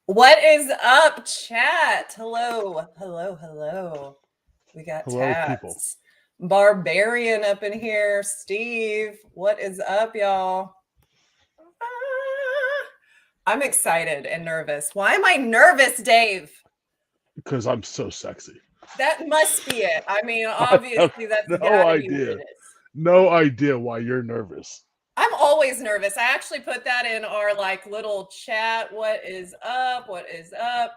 What is up, chat? Hello, hello, hello. We got Hello, people. Tats. Barbarian up in here. Steve, what is up, y'all? I'm excited and nervous. Why am I nervous, Dave? Because I'm so sexy. That must be it. I mean, I have obviously, that's no gotta be what idea. it is. No idea why you're nervous. I'm always nervous. I actually put that in our little chat. What is up? What is up?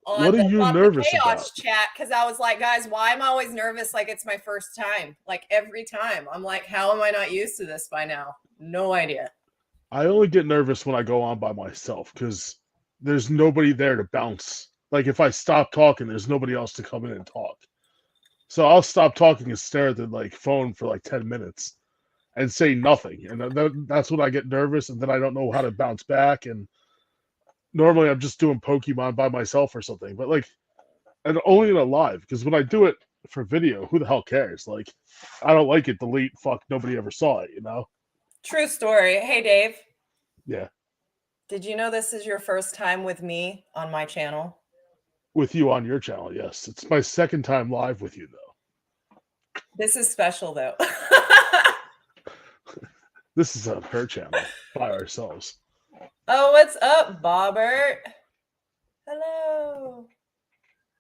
On What are the you Love the nervous about? Chaos chat, because I was like, guys, why am I always nervous like it's my first time? Like every time. I'm like, how am I not used to this by now? No idea. I only get nervous when I go on by myself because there's nobody there to bounce. Like if I stop talking, there's nobody else to come in and talk. So I'll stop talking and stare at the phone for 10 minutes and say nothing. And that's when I get nervous and then I don't know how to bounce back. And normally I'm just doing Pokemon by myself or something. But and only in a live, because when I do it for video, who the hell cares? I don't like it. Delete. Fuck. Nobody ever saw it. True story. Hey, Dave. Yeah. Did you know this is your first time with me on my channel? With you on your channel, yes. It's my second time live with you, though. This is special, though. This is on her channel by ourselves. Oh, what's up, Bobbert? Hello.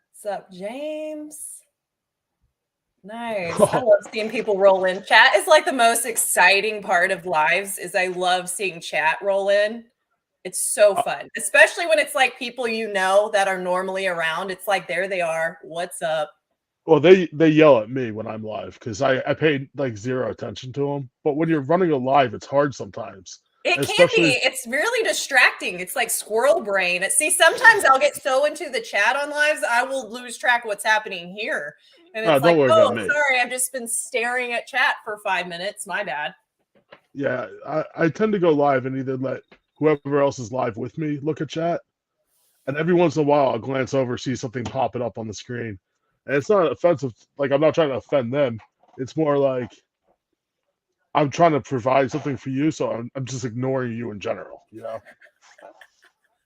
What's up, James? Nice. I love seeing people roll in. Chat is like the most exciting part of lives. Is I love seeing chat roll in. It's so fun, especially when it's like people you know that are normally around. It's like there they are. What's up? Well, they yell at me when I'm live because I pay zero attention to them. But when you're running a live, it's hard sometimes. It can Especially be. It's really distracting. It's like squirrel brain. See, sometimes I'll get so into the chat on lives, I will lose track of what's happening here. And it's don't worry oh, about me. sorry, I've just been staring at chat for 5 minutes. My bad. Yeah, I tend to go live and either let whoever else is live with me look at chat. And every once in a while, I'll glance over, see something popping up on the screen. And it's not offensive. I'm not trying to offend them. It's more like I'm trying to provide something for you, so I'm just ignoring you in general,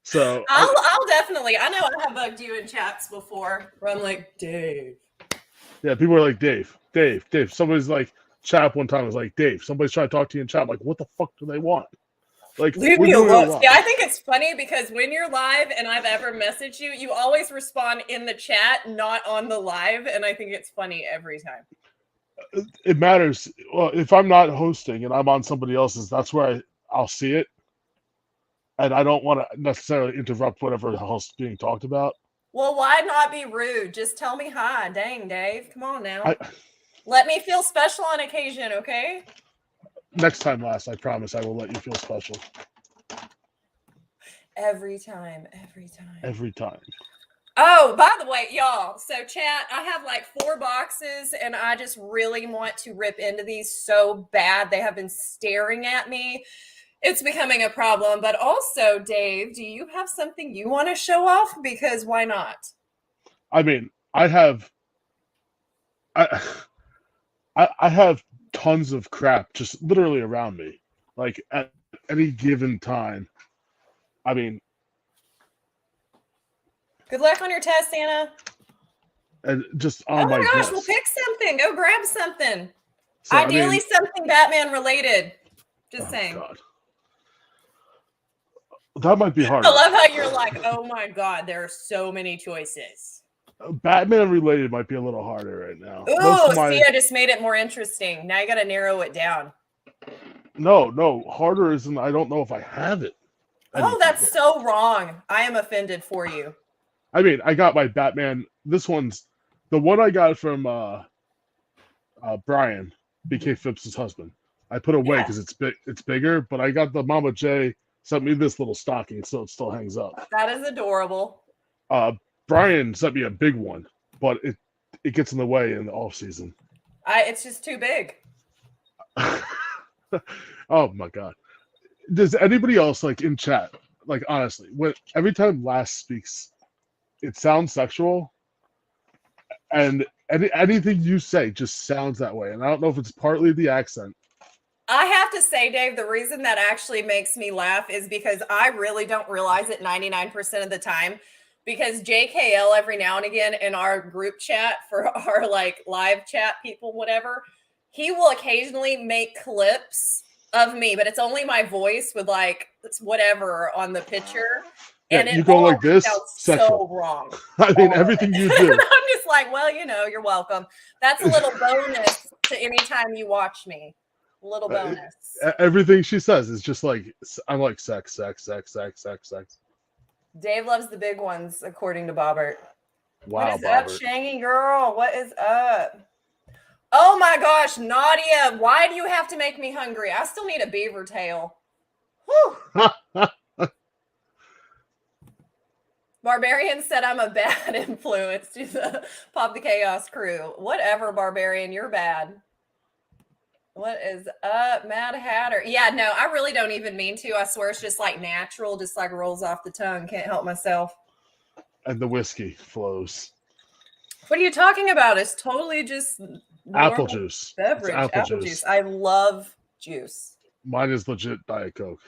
So I'll definitely. I know I have bugged you in chats before where I'm like, Dave. Yeah, people are like, Dave. Somebody's like, chat one time was like, Dave, somebody's trying to talk to you in chat. I'm like, what the fuck do they want? Leave me alone. Yeah, I think it's funny because when you're live and I've ever messaged you, you always respond in the chat, not on the live. And I think it's funny every time. It matters. Well, if I'm not hosting and I'm on somebody else's, that's where I'll see it. And I don't want to necessarily interrupt whatever the hell's being talked about. Well, why not be rude? Just tell me hi. Dang, Dave. Come on now. Let me feel special on occasion, okay? Next time, I promise I will let you feel special. Every time. Every time. Oh, by the way, y'all, so chat, I have 4 boxes and I just really want to rip into these so bad. They have been staring at me. It's becoming a problem. But also, Dave, do you have something you want to show off? Because why not? I mean, I have tons of crap just literally around me. At any given time. I mean, good luck on your test, Anna. And just on my gosh, desk. Well, pick something. Go grab something. So, ideally, something Batman related. Just saying. God. That might be hard. I love how you're like, oh my God, there are so many choices. Batman related might be a little harder right now. Oh, see, I just made it more interesting. Now you got to narrow it down. No, harder isn't. I don't know if I have it. Oh, that's so wrong. I am offended for you. I mean, I got my Batman. This one's the one I got from Brian, BK Phipps' husband. I put away because it's bigger, but I got the Mama J sent me this little stocking, so it still hangs up. That is adorable. Brian sent me a big one, but it gets in the way in the off season. It's just too big. Oh my God. Does anybody else in chat, honestly, every time Last speaks, it sounds sexual, and anything you say just sounds that way, and I don't know if it's partly the accent I have to say, Dave, the reason that actually makes me laugh is because I really don't realize it 99% of the time. Because JKL every now and again in our group chat for our like live chat people, whatever, he will occasionally make clips of me, but it's only my voice with like whatever on the picture. Yeah, And it you go all like this, sounds sexual. so wrong. I mean, everything you do. I'm just like, well, you're welcome. That's a little bonus to any time you watch me. A little bonus. Everything she says is just like, I'm like sex, sex, sex, sex, sex, sex. Dave loves the big ones, according to Bobbert. Wow, what is up, Bobbert. Shangy girl? What is up? Oh my gosh, Nadia, why do you have to make me hungry? I still need a beaver tail. Whew. Barbarian said I'm a bad influence to the Pop the Chaos crew. Whatever, Barbarian, you're bad. What is up, Mad Hatter? Yeah, no, I really don't even mean to. I swear it's just like natural, just like rolls off the tongue. Can't help myself. And the whiskey flows. What are you talking about? It's totally just Apple juice. Beverage. It's apple juice. I love juice. Mine is legit Diet Coke.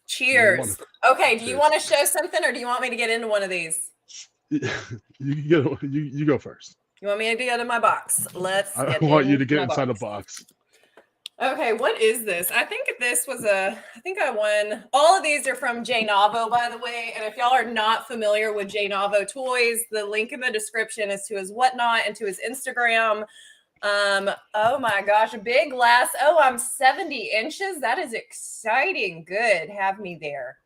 Cheers. Okay, do you want to show something or do you want me to get into one of these? You go first. You want me to get in my box? I want you to get inside a box. Okay, what is this? I think this was I think I won. All of these are from JNavo, by the way. And if y'all are not familiar with JNavo toys, the link in the description is to his whatnot and to his Instagram. Oh my gosh, a big glass. Oh, I'm 70 inches. That is exciting. Good. Have me there.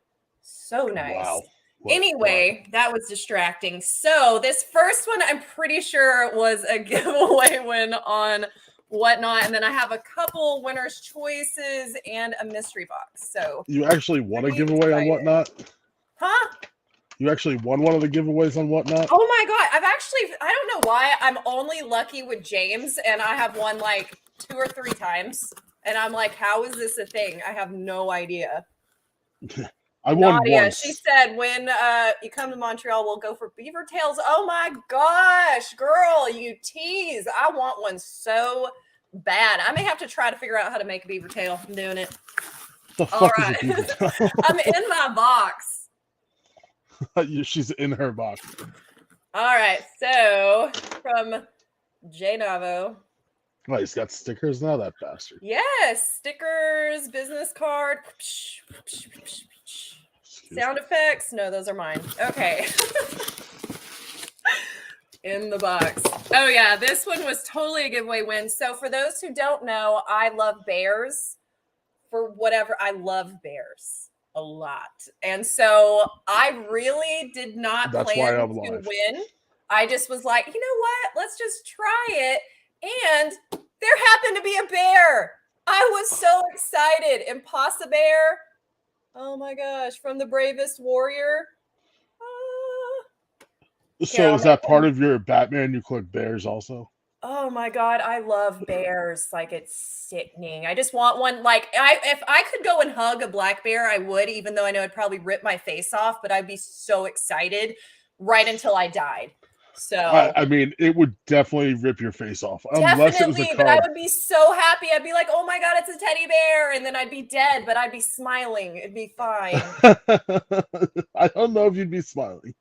So nice. Wow. Anyway, that was distracting. So this first one, I'm pretty sure was a giveaway win on whatnot. And then I have a couple winner's choices and a mystery box. So you actually won a giveaway on whatnot? Huh? You actually won one of the giveaways on whatnot? Oh my God. I don't know why I'm only lucky with James and I have won like 2 or 3 times. And I'm like, how is this a thing? I have no idea. I won Nadia, once. she said, when you come to Montreal, we'll go for beaver tails. Oh my gosh, girl, you tease. I want one so bad. I may have to try to figure out how to make a beaver tail. I'm doing it. The fuck is a beaver tail? I'm in my box. She's in her box. All right, so from JNavo. Oh, he's got stickers now, that bastard. Yes, stickers, business card. Sound effects? No, those are mine. Okay. In the box. Oh, yeah. This one was totally a giveaway win. So for those who don't know, I love bears. For whatever, I love bears a lot. And so I really did not plan to win. I just was like, you know what? Let's just try it. And there happened to be a bear. I was so excited. Impossible bear. Oh my gosh, from the Bravest Warrior. So is that part of your Batman? You collect bears also? Oh my God, I love bears. Like, it's sickening. I just want one. Like, if I could go and hug a black bear, I would, even though I know it'd probably rip my face off, but I'd be so excited right until I died. So I mean, it would definitely rip your face off. Definitely, but I would be so happy. I'd be like, oh my God, it's a teddy bear. And then I'd be dead, but I'd be smiling. It'd be fine. I don't know if you'd be smiling.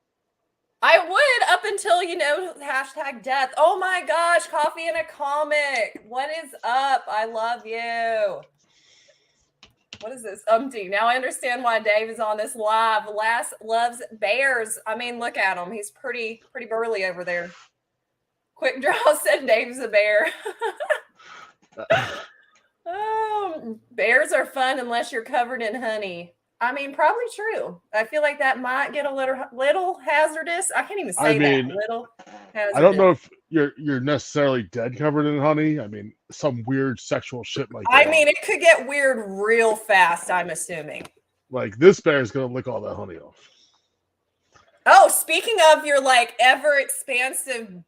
I would up until, hashtag death. Oh my gosh, coffee and a comic. What is up? I love you. What is this? Now I understand why Dave is on this live. Lass loves bears. I mean, look at him. He's pretty burly over there. Quick Draw said Dave's a bear. Bears are fun unless you're covered in honey. I mean, probably true. I feel like that might get a little hazardous. I can't even say that. Little hazardous. I don't know if you're necessarily dead covered in honey. I mean, some weird sexual shit like that. I mean, it could get weird real fast, I'm assuming. Like, this bear is going to lick all that honey off. Oh, speaking of your, like, ever-expansive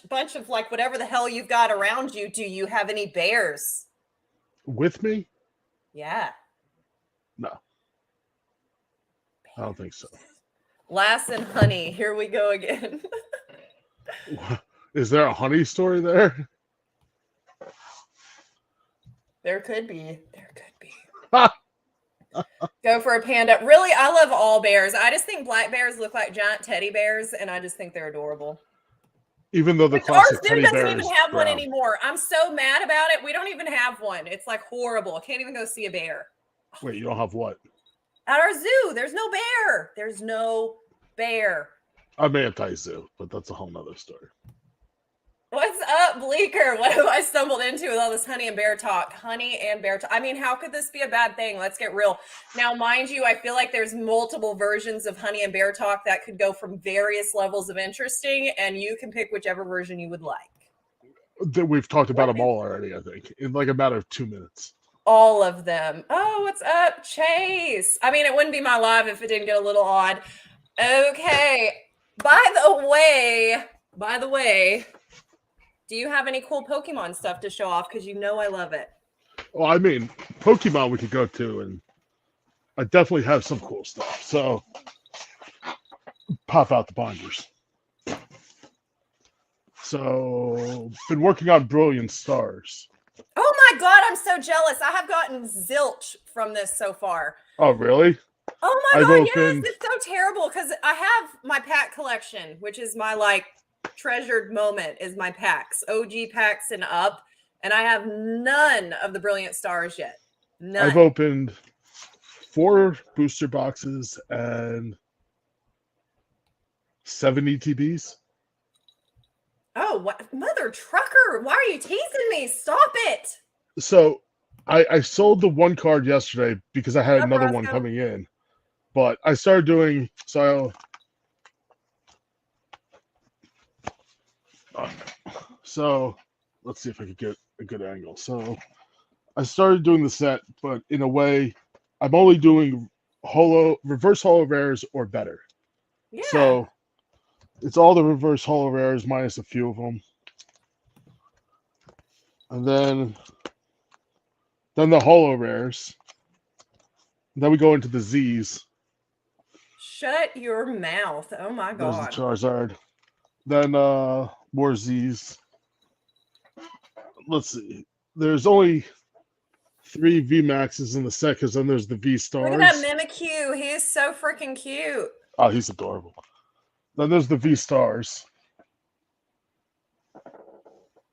bunch of, like, whatever the hell you've got around you, do you have any bears? With me? Yeah. No. I don't think so. Lass and honey. Here we go again. Is there a honey story there? There could be. Go for a panda. Really, I love all bears. I just think black bears look like giant teddy bears, and I just think they're adorable. Even though the Our classic zoo teddy doesn't bear even is have one brown. anymore. I'm so mad about it. We don't even have one. It's like horrible. I can't even go see a bear. Wait, you don't have what? At our zoo, there's no bear. There's no bear. I'm anti-zoo, but that's a whole nother story. What's up, Bleeker? What have I stumbled into with all this honey and bear talk? Honey and bear talk. I mean, how could this be a bad thing? Let's get real. Now, mind you, I feel like there's multiple versions of honey and bear talk that could go from various levels of interesting, and you can pick whichever version you would like. We've talked about them all already, I think, in like a matter of 2 minutes. All of them. Oh, what's up, Chase? I mean, it wouldn't be my live if it didn't get a little odd. Okay. By the way, do you have any cool Pokemon stuff to show off? Because you know I love it. Well, I mean, Pokemon we could go to, and I definitely have some cool stuff. So, pop out the binders. So, been working on Brilliant Stars. Oh my God, I'm so jealous. I have gotten zilch from this so far. Oh, really? Oh my God, yes. It's so terrible because I have my pack collection, which is my like treasured moment is my packs, OG packs and up. And I have none of the Brilliant Stars yet. None. I've opened 4 booster boxes and 7 ETBs. Oh, what? Mother trucker, why are you teasing me? Stop it. So I sold the 1 card yesterday because I had another one coming in. But I started doing so let's see if I could get a good angle. So I started doing the set, but in a way, I'm only doing reverse holo rares or better. Yeah. So it's all the reverse holo rares minus a few of them. And then the holo rares. Then we go into the Z's. Shut your mouth. Oh my God. There's the Charizard. Then more Z's. Let's see. There's only 3 VMAXs in the set because then there's the V Stars. Look at that Mimikyu. He is so freaking cute. Oh, he's adorable. Then there's the V Stars.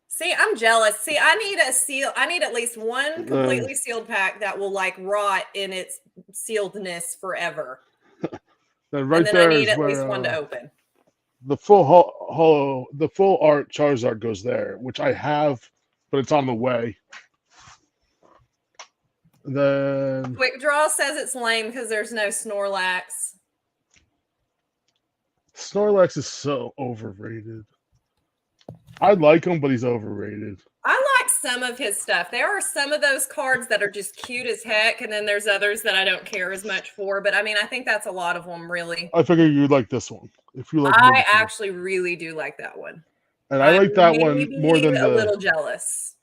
See, I'm jealous. See, I need a seal. I need at least one completely sealed pack that will like rot in its sealedness forever. Then right and then there I need is at where, least one to open. The full the full art Charizard goes there, which I have, but it's on the way. Then Quick Draw says it's lame because there's no Snorlax. Snorlax is so overrated. I like him, but he's overrated. I like some of his stuff. There are some of those cards that are just cute as heck, and then there's others that I don't care as much for. But I mean, I think that's a lot of them, really. I figure you'd like this one. If you like, I actually really do like that one. And I like that one more than a little jealous.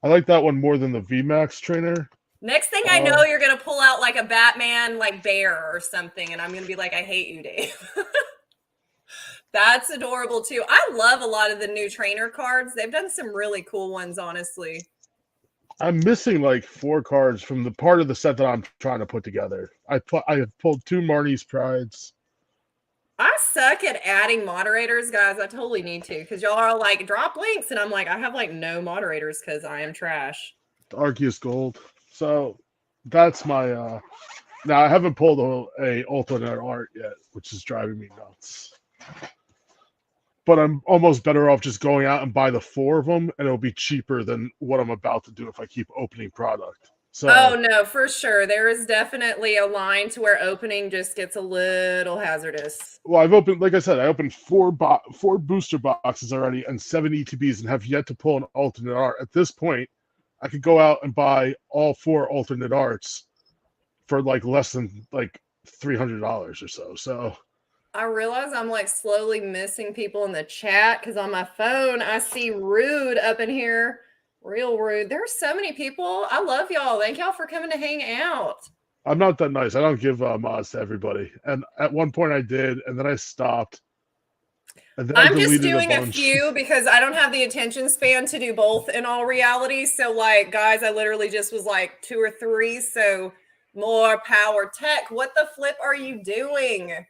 I like that one more than the VMAX trainer. Next thing I know, you're gonna pull out like a Batman, like bear or something, and I'm gonna be like, I hate you, Dave. That's adorable too. I love a lot of the new trainer cards. They've done some really cool ones, honestly. I'm missing like 4 cards from the part of the set that I'm trying to put together. I have pulled 2 Marnie's Prides. I suck at adding moderators, guys. I totally need to because y'all are like, drop links. And I'm like, I have like no moderators because I am trash. Arceus Gold. So that's my now I haven't pulled a alternate art yet, which is driving me nuts. But I'm almost better off just going out and buy the 4 of them, and it'll be cheaper than what I'm about to do if I keep opening product. So, oh no, for sure. There is definitely a line to where opening just gets a little hazardous. Well, I've opened, like I said, I opened 4 booster boxes already and 7 ETBs and have yet to pull an alternate art. At this point, I could go out and buy all 4 alternate arts for like less than like $300 or so. So I realize I'm like slowly missing people in the chat because on my phone I see Rude up in here. Real rude. There's so many people. I love y'all. Thank y'all for coming to hang out. I'm not that nice. I don't give mods to everybody. And at one point I did, and then I stopped. And then I I'm just deleted doing a bunch. few because I don't have the attention span to do both in all reality. So, like, guys, I literally just was like 2 or 3. So, more power. Tech, what the flip are you doing?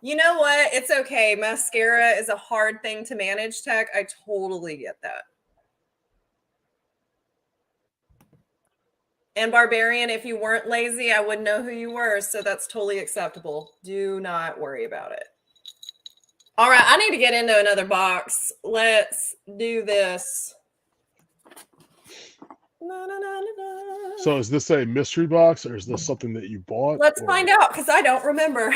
You know what? It's okay. Mascara is a hard thing to manage, Tech. I totally get that. And Barbarian, if you weren't lazy, I wouldn't know who you were. So that's totally acceptable. Do not worry about it. All right, I need to get into another box. Let's do this. So is this a mystery box or is this something that you bought? Let's find out because I don't remember.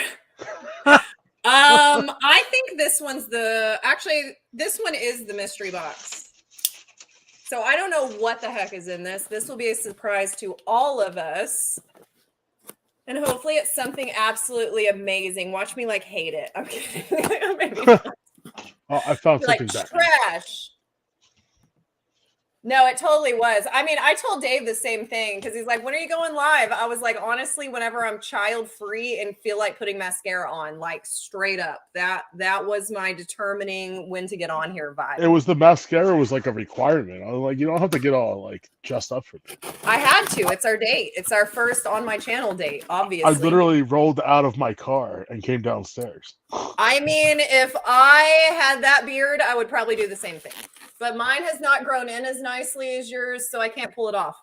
I think this one's this one is the mystery box. So I don't know what the heck is in this. This will be a surprise to all of us. And hopefully it's something absolutely amazing. Watch me like hate it. I'm kidding. Maybe Oh, I found something like back. trash. No, it totally was. I mean, I told Dave the same thing because he's like, when are you going live? I was like, honestly, whenever I'm child free and feel like putting mascara on, like straight up. That was my determining when to get on here vibe. It was the mascara was like a requirement. I was like, you don't have to get all like dressed up for me. I had to. It's our date. It's our first on my channel date, obviously. I literally rolled out of my car and came downstairs. I mean, if I had that beard, I would probably do the same thing. But mine has not grown in as nicely as yours, so I can't pull it off.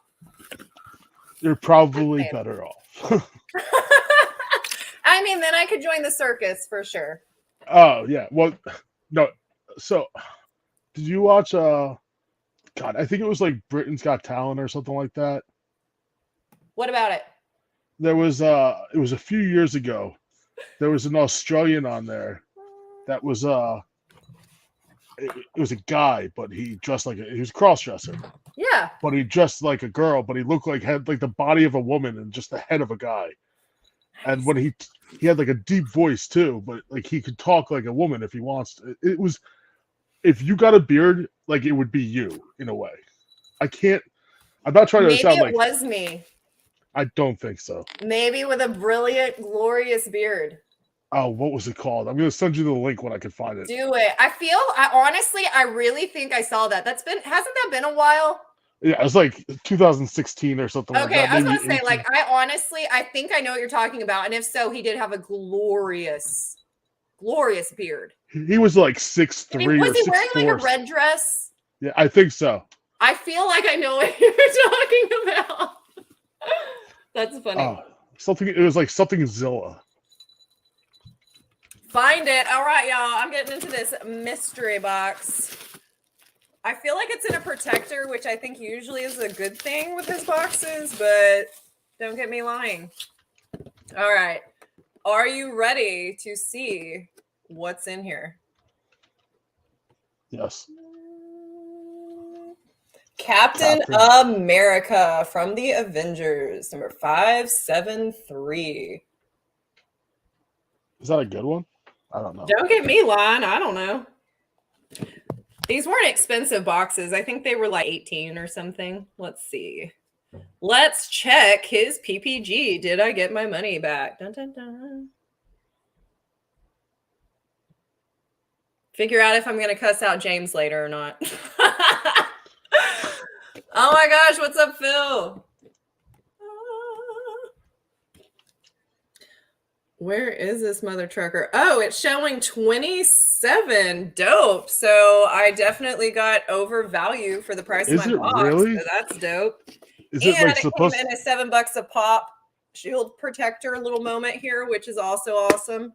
You're probably better off. I mean, then I could join the circus for sure. Oh, yeah. Well, no. So, did you watch, God, I think it was like Britain's Got Talent or something like that. What about it? There was, it was a few years ago. There was an Australian on there that was, it was a guy, but he dressed like he was a cross-dresser. Yeah. But he dressed like a girl, but he looked like had like the body of a woman and just the head of a guy. And when he had like a deep voice too, but like he could talk like a woman if he wants to. It was, if you got a beard, like it would be you in a way. I'm not trying to sound like it was me. I don't think so. Maybe with a brilliant, glorious beard. Oh, what was it called? I'm gonna send you the link when I can find it. Do it. I really think I saw that. Hasn't that been a while? Yeah, it was like 2016 or something like that. Okay, I was maybe gonna say, 18. like, I think I know what you're talking about. And if so, he did have a glorious, glorious beard. He was like 6'3" Was or he wearing 6'4". like a red dress? Yeah, I think so. I feel like I know what you're talking about. That's funny. Something. It was like something Zilla. Find it. All right, y'all. I'm getting into this mystery box. I feel like it's in a protector, which I think usually is a good thing with his boxes, but don't get me lying. All right. Are you ready to see what's in here? Yes. Captain America from the Avengers, number 573. Is that a good one? I don't know. Don't get me lying. I don't know. These weren't expensive boxes. I think they were like 18 or something. Let's see. Let's check his PPG. Did I get my money back? Dun, dun, dun. Figure out if I'm going to cuss out James later or not. Oh my gosh. What's up, Phil? Where is this mother trucker? Oh, it's showing 27. Dope. So I definitely got overvalue for the price of my box. Really? So that's dope. Is it like supposed came in at $7 a pop. Shield protector little moment here, which is also awesome.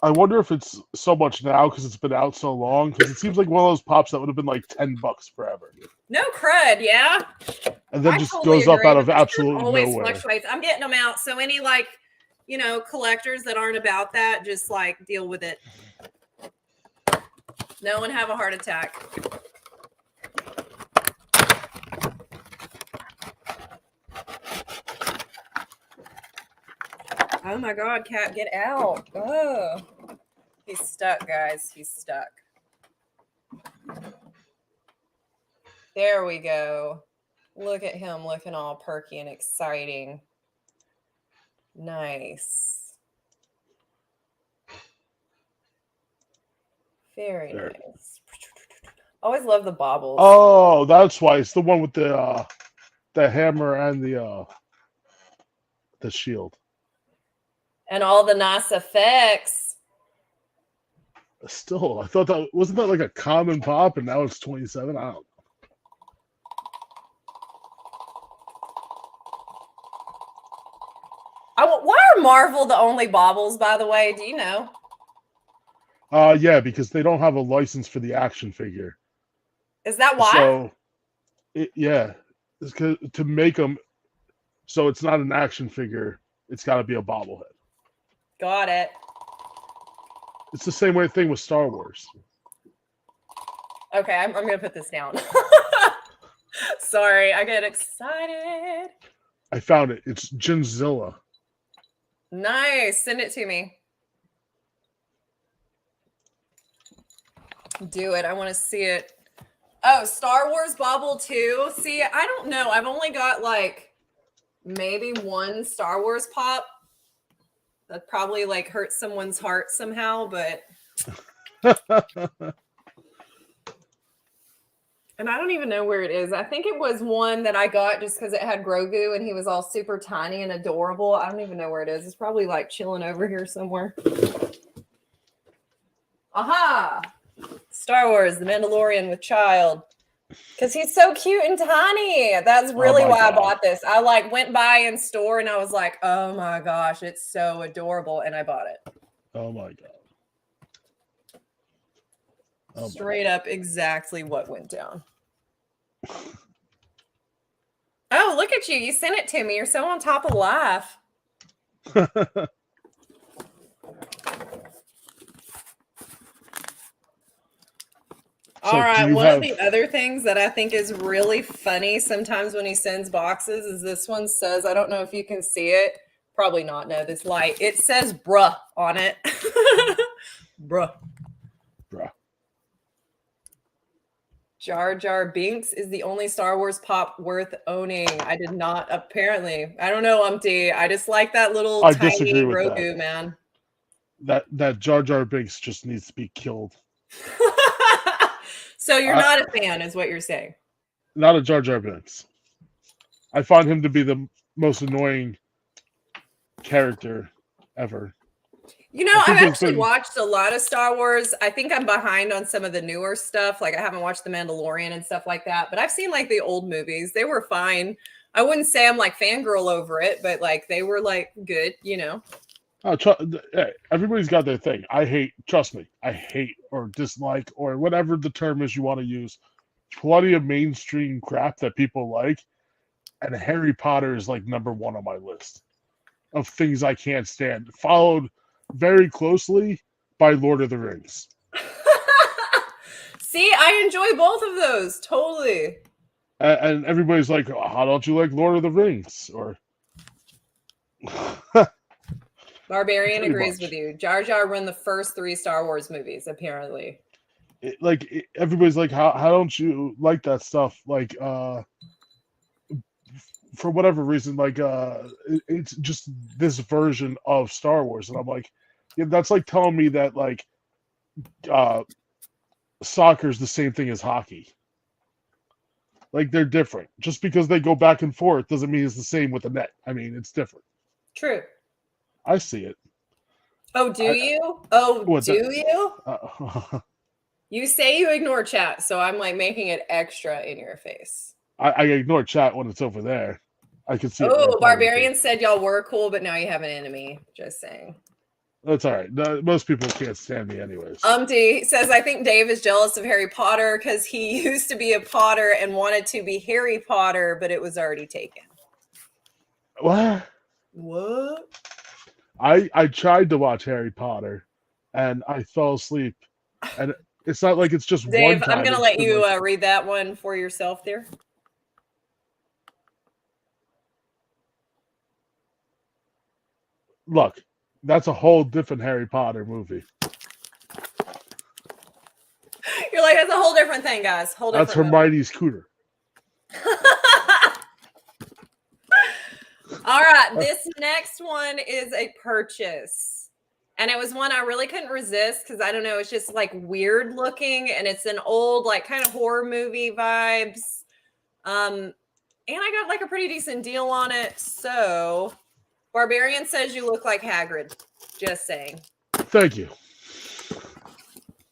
I wonder if it's so much now because it's been out so long. Because it seems like one of those pops that would have been like $10 forever. No crud, yeah. And then just goes up out of absolutely nowhere. Fluctuates. I'm getting them out. So any like, collectors that aren't about that, just like deal with it. No one have a heart attack. Oh my God, Cat, get out. Oh, he's stuck, guys. He's stuck. There we go. Look at him looking all perky and exciting. Nice. Very There. nice. Always love the baubles. Oh, that's why it's the one with the hammer and the shield. And all the nice effects. Still, I thought that wasn't that like a common pop, and now it's 27. I don't Why are Marvel the only baubles, by the way? Do you know? Yeah, because they don't have a license for the action figure. Is that why? So, yeah, it's to make them so it's not an action figure. It's got to be a bobblehead. Got it. It's the same thing with Star Wars. Okay, I'm gonna put this down. Sorry, I get excited. I found it. It's Ginzilla. Nice. Send it to me. Do it. I want to see it. Oh, Star Wars Bauble 2. See, I don't know. I've only got like maybe one Star Wars pop. That probably like hurt someone's heart somehow, but and I don't even know where it is. I think it was one that I got just because it had Grogu and he was all super tiny and adorable. I don't even know where it is. It's probably like chilling over here somewhere. Aha! Star Wars, The Mandalorian with child. Because he's so cute and tiny. That's really why I bought this. I like went by in store and I was like, oh my gosh, it's so adorable. And I bought it. Oh my God. Oh Straight up exactly what went down. Oh, look at you. You sent it to me. You're so on top of life. All right. One of the other things that I think is really funny sometimes when he sends boxes is this one says, I don't know if you can see it. Probably not. No, this light. It says bruh on it. Bruh. Bruh. Jar Jar Binks is the only Star Wars pop worth owning. I did not, apparently. I don't know, Umpty. I just like that little tiny Grogu, man. That Jar Jar Binks just needs to be killed. So you're not a fan, is what you're saying? Not a Jar Jar Binks. I find him to be the most annoying character ever. You know, I've actually watched a lot of Star Wars. I think I'm behind on some of the newer stuff. Like I haven't watched The Mandalorian and stuff like that. But I've seen like the old movies. They were fine. I wouldn't say I'm like fangirl over it, but like they were like good, you know. Everybody's got their thing. Trust me, I hate or dislike or whatever the term is you want to use. Plenty of mainstream crap that people like. And Harry Potter is like number one on my list of things I can't stand. Followed very closely by Lord of the Rings. See, I enjoy both of those. Totally. And everybody's like, oh, how don't you like Lord of the Rings? Or Barbarian agrees with you. Jar Jar run the first 3 Star Wars movies, apparently. Everybody's like, how don't you like that stuff? Like, for whatever reason, like, it's just this version of Star Wars. And I'm like, yeah, that's like telling me that, like, soccer is the same thing as hockey. Like, they're different. Just because they go back and forth doesn't mean it's the same with the net. I mean, it's different. True. I see it. Oh, do you? Oh, do you? You say you ignore chat, so I'm like making it extra in your face. I ignore chat when it's over there. I can see it. Oh, Barbarian said y'all were cool, but now you have an enemy. Just saying. That's all right. Most people can't stand me anyways. Umpty says, I think Dave is jealous of Harry Potter because he used to be a Potter and wanted to be Harry Potter, but it was already taken. What? I tried to watch Harry Potter, and I fell asleep. And it's not like it's just Dave, one time. I'm going to let you read that one for yourself there. Look, that's a whole different Harry Potter movie. You're like, that's a whole different thing, guys. That's Hermione's cooter. All right, this next one is a purchase. And it was one I really couldn't resist because I don't know, it's just like weird looking and it's an old, like kind of horror movie vibes. And I got like a pretty decent deal on it. So Barbarian says you look like Hagrid. Just saying. Thank you.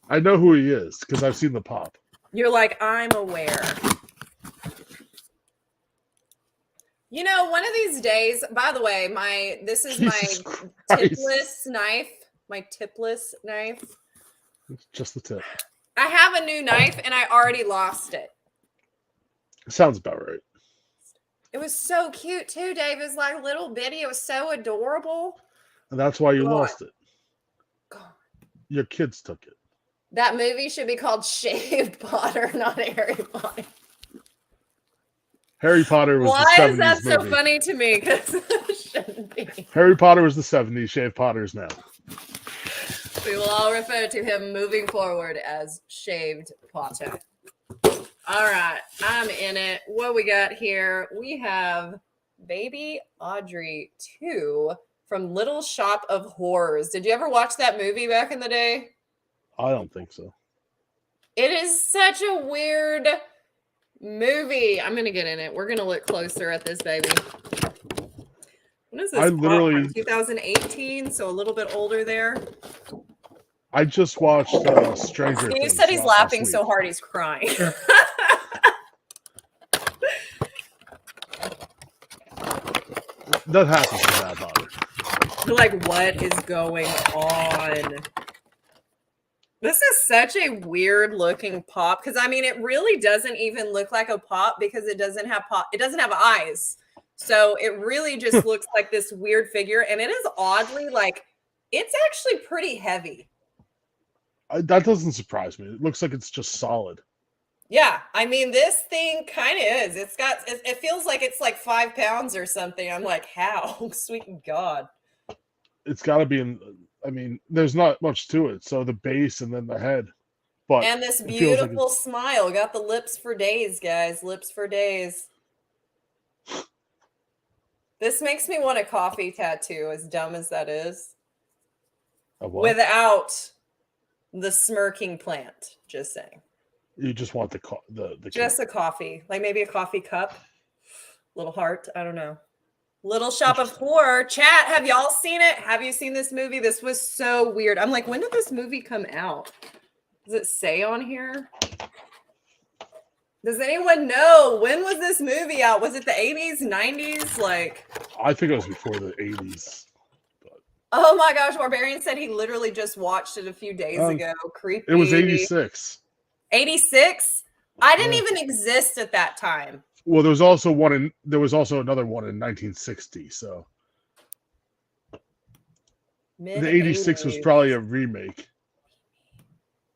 I know who he is because I've seen the pop. You're like, I'm aware. You know, one of these days, by the way, this is Jesus my Christ. tipless knife. My tipless knife. Just the tip. I have a new knife and I already lost it. Sounds about right. It was so cute too, Dave. It was like little bitty. It was so adorable. And that's why you God. lost it. God. Your kids took it. That movie should be called Shaved Potter, not Harry Potter. Harry Potter was Why the 70s is that so movie. funny to me? Because it shouldn't be. Harry Potter was the 70s. Shaved Potter's now. We will all refer to him moving forward as Shaved Potter. All right, I'm in it. What we got here? We have Baby Audrey 2 from Little Shop of Horrors. Did you ever watch that movie back in the day? I don't think so. It is such a weird movie. I'm going to get in it. We're going to look closer at this baby. When is this? I literally 2018, so a little bit older there. I just watched Stranger Things. Steve said he's laughing so hard he's crying. That happens to that bother. You're like, what is going on? This is such a weird looking pop because I mean it really doesn't even look like a pop because it doesn't have eyes. So it really just looks like this weird figure and it is oddly like it's actually pretty heavy. That doesn't surprise me. It looks like it's just solid. Yeah, I mean this thing kind of is. It feels like it's like 5 pounds or something. I'm like, how? Sweet God. It's got to be in. I mean, there's not much to it. So the base and then the head. But and this beautiful smile. Got the lips for days, guys. Lips for days. This makes me want a coffee tattoo, as dumb as that is. Without the smirking plant. Just saying. You just want the just cup. A coffee, like maybe a coffee cup, little heart. I don't know. Little Shop of Horror. Chat, have y'all seen it? Have you seen this movie? This was so weird. I'm like, when did this movie come out? Does it say on here? Does anyone know when was this movie out? Was it the 80s, 90s? Like, I think it was before the 80s. But... Oh my gosh, Barbarian said he literally just watched it a few days ago. Creepy. It was 86. 86? I didn't even exist at that time. Well, there was also another one in 1960. So the 86 was probably a remake.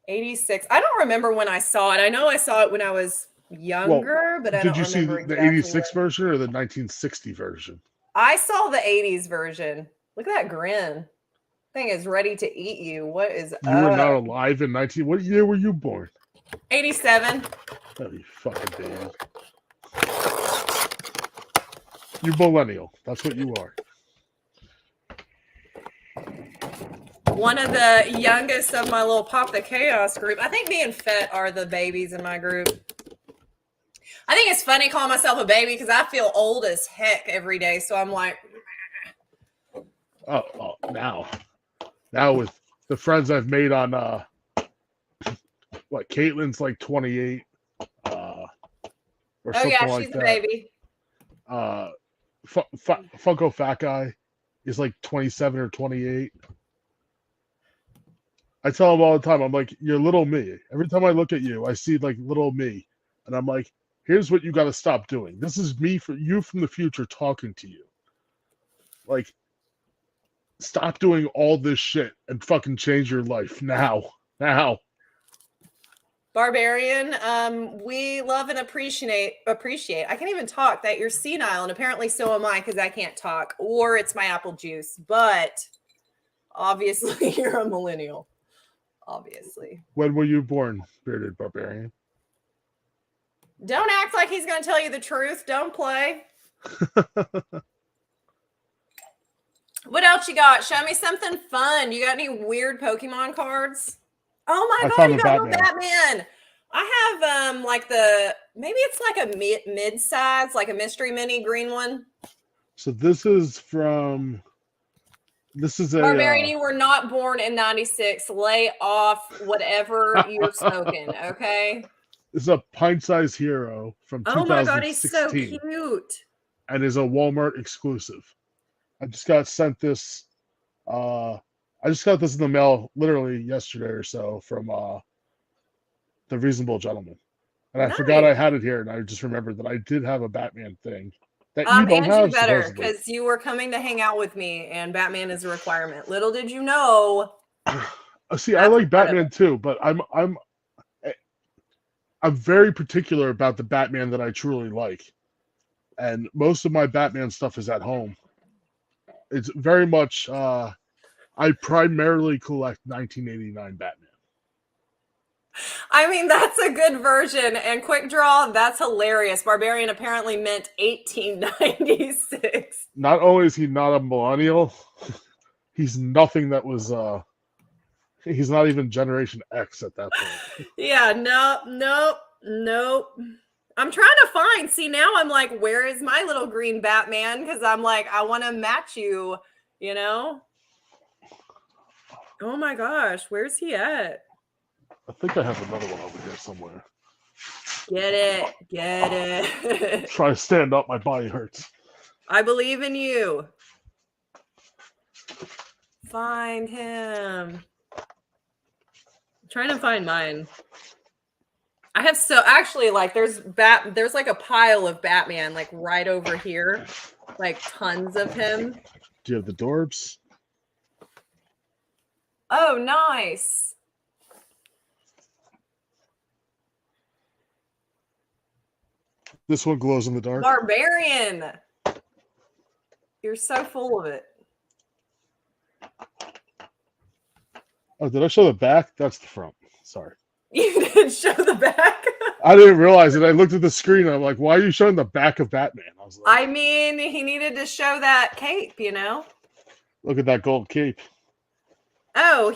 86. I don't remember when I saw it. I know I saw it when I was younger, but I don't remember. Did you see the 86 version or the 1960 version? I saw the 80s version. Look at that grin. Thing is ready to eat you. What is You were not alive in 19. What year were you born? 87. Oh, you fucking baby. You're millennial. That's what you are. One of the youngest of my little Pop the Chaos group. I think me and Fett are the babies in my group. I think it's funny calling myself a baby because I feel old as heck every day. So I'm like... Oh, now with the friends I've made on Caitlin's like 28 or something like she's that. A baby. Funko Fat Guy is like 27 or 28. I tell him all the time, I'm like, you're little me. Every time I look at you, I see like little me, and I'm like, here's what you got to stop doing. This is me for you from the future talking to you. Like, stop doing all this shit and fucking change your life now. Barbarian, we love and appreciate. I can't even talk that you're senile, and apparently so am I because I can't talk, or it's my apple juice. But obviously, you're a millennial. Obviously. When were you born, bearded barbarian? Don't act like he's going to tell you the truth. Don't play. What else you got? Show me something fun. You got any weird Pokemon cards? Oh my I god, found you the got no Batman. Batman. I have like the maybe it's like a mid-size, like a mystery mini green one. So this is from. This is Barbarian, a. you were not born in 96. Lay off whatever you're smoking, okay? This is a Pint-Sized Hero from Oh my god, he's so 2016 cute. and is a Walmart exclusive. I just got sent this. I just got this in the mail literally yesterday or so from the Reasonable Gentleman, and I forgot I Nice. had it here, and I just remembered that I did have a Batman thing that you don't And you have better, supposedly. because you were coming to hang out with me, and Batman is a requirement. Little did you know. See, I like Batman too, but I'm very particular about the Batman that I truly like, and most of my Batman stuff is at home. It's very much. I primarily collect 1989 Batman. I mean, that's a good version. And quick draw, that's hilarious. Barbarian apparently meant 1896. Not only is he not a millennial, he's nothing that was he's not even Generation X at that point. Yeah, nope. I'm trying to find. See, now I'm like, where is my little green Batman? Because I'm like, I want to match you, you know? Oh my gosh, where's he at? I think I have another one over here somewhere. Get it. Try to stand up, my body hurts. I believe in you. Find him. I'm trying to find mine. I have actually like there's like a pile of Batman like right over here. Like tons of him. Do you have the Dorbs? Oh, nice. This one glows in the dark. Barbarian. You're so full of it. Oh, did I show the back? That's the front. Sorry. You didn't show the back. I didn't realize it. I looked at the screen and I'm like, why are you showing the back of Batman? I was like, I mean, he needed to show that cape, you know? Look at that gold cape. Oh,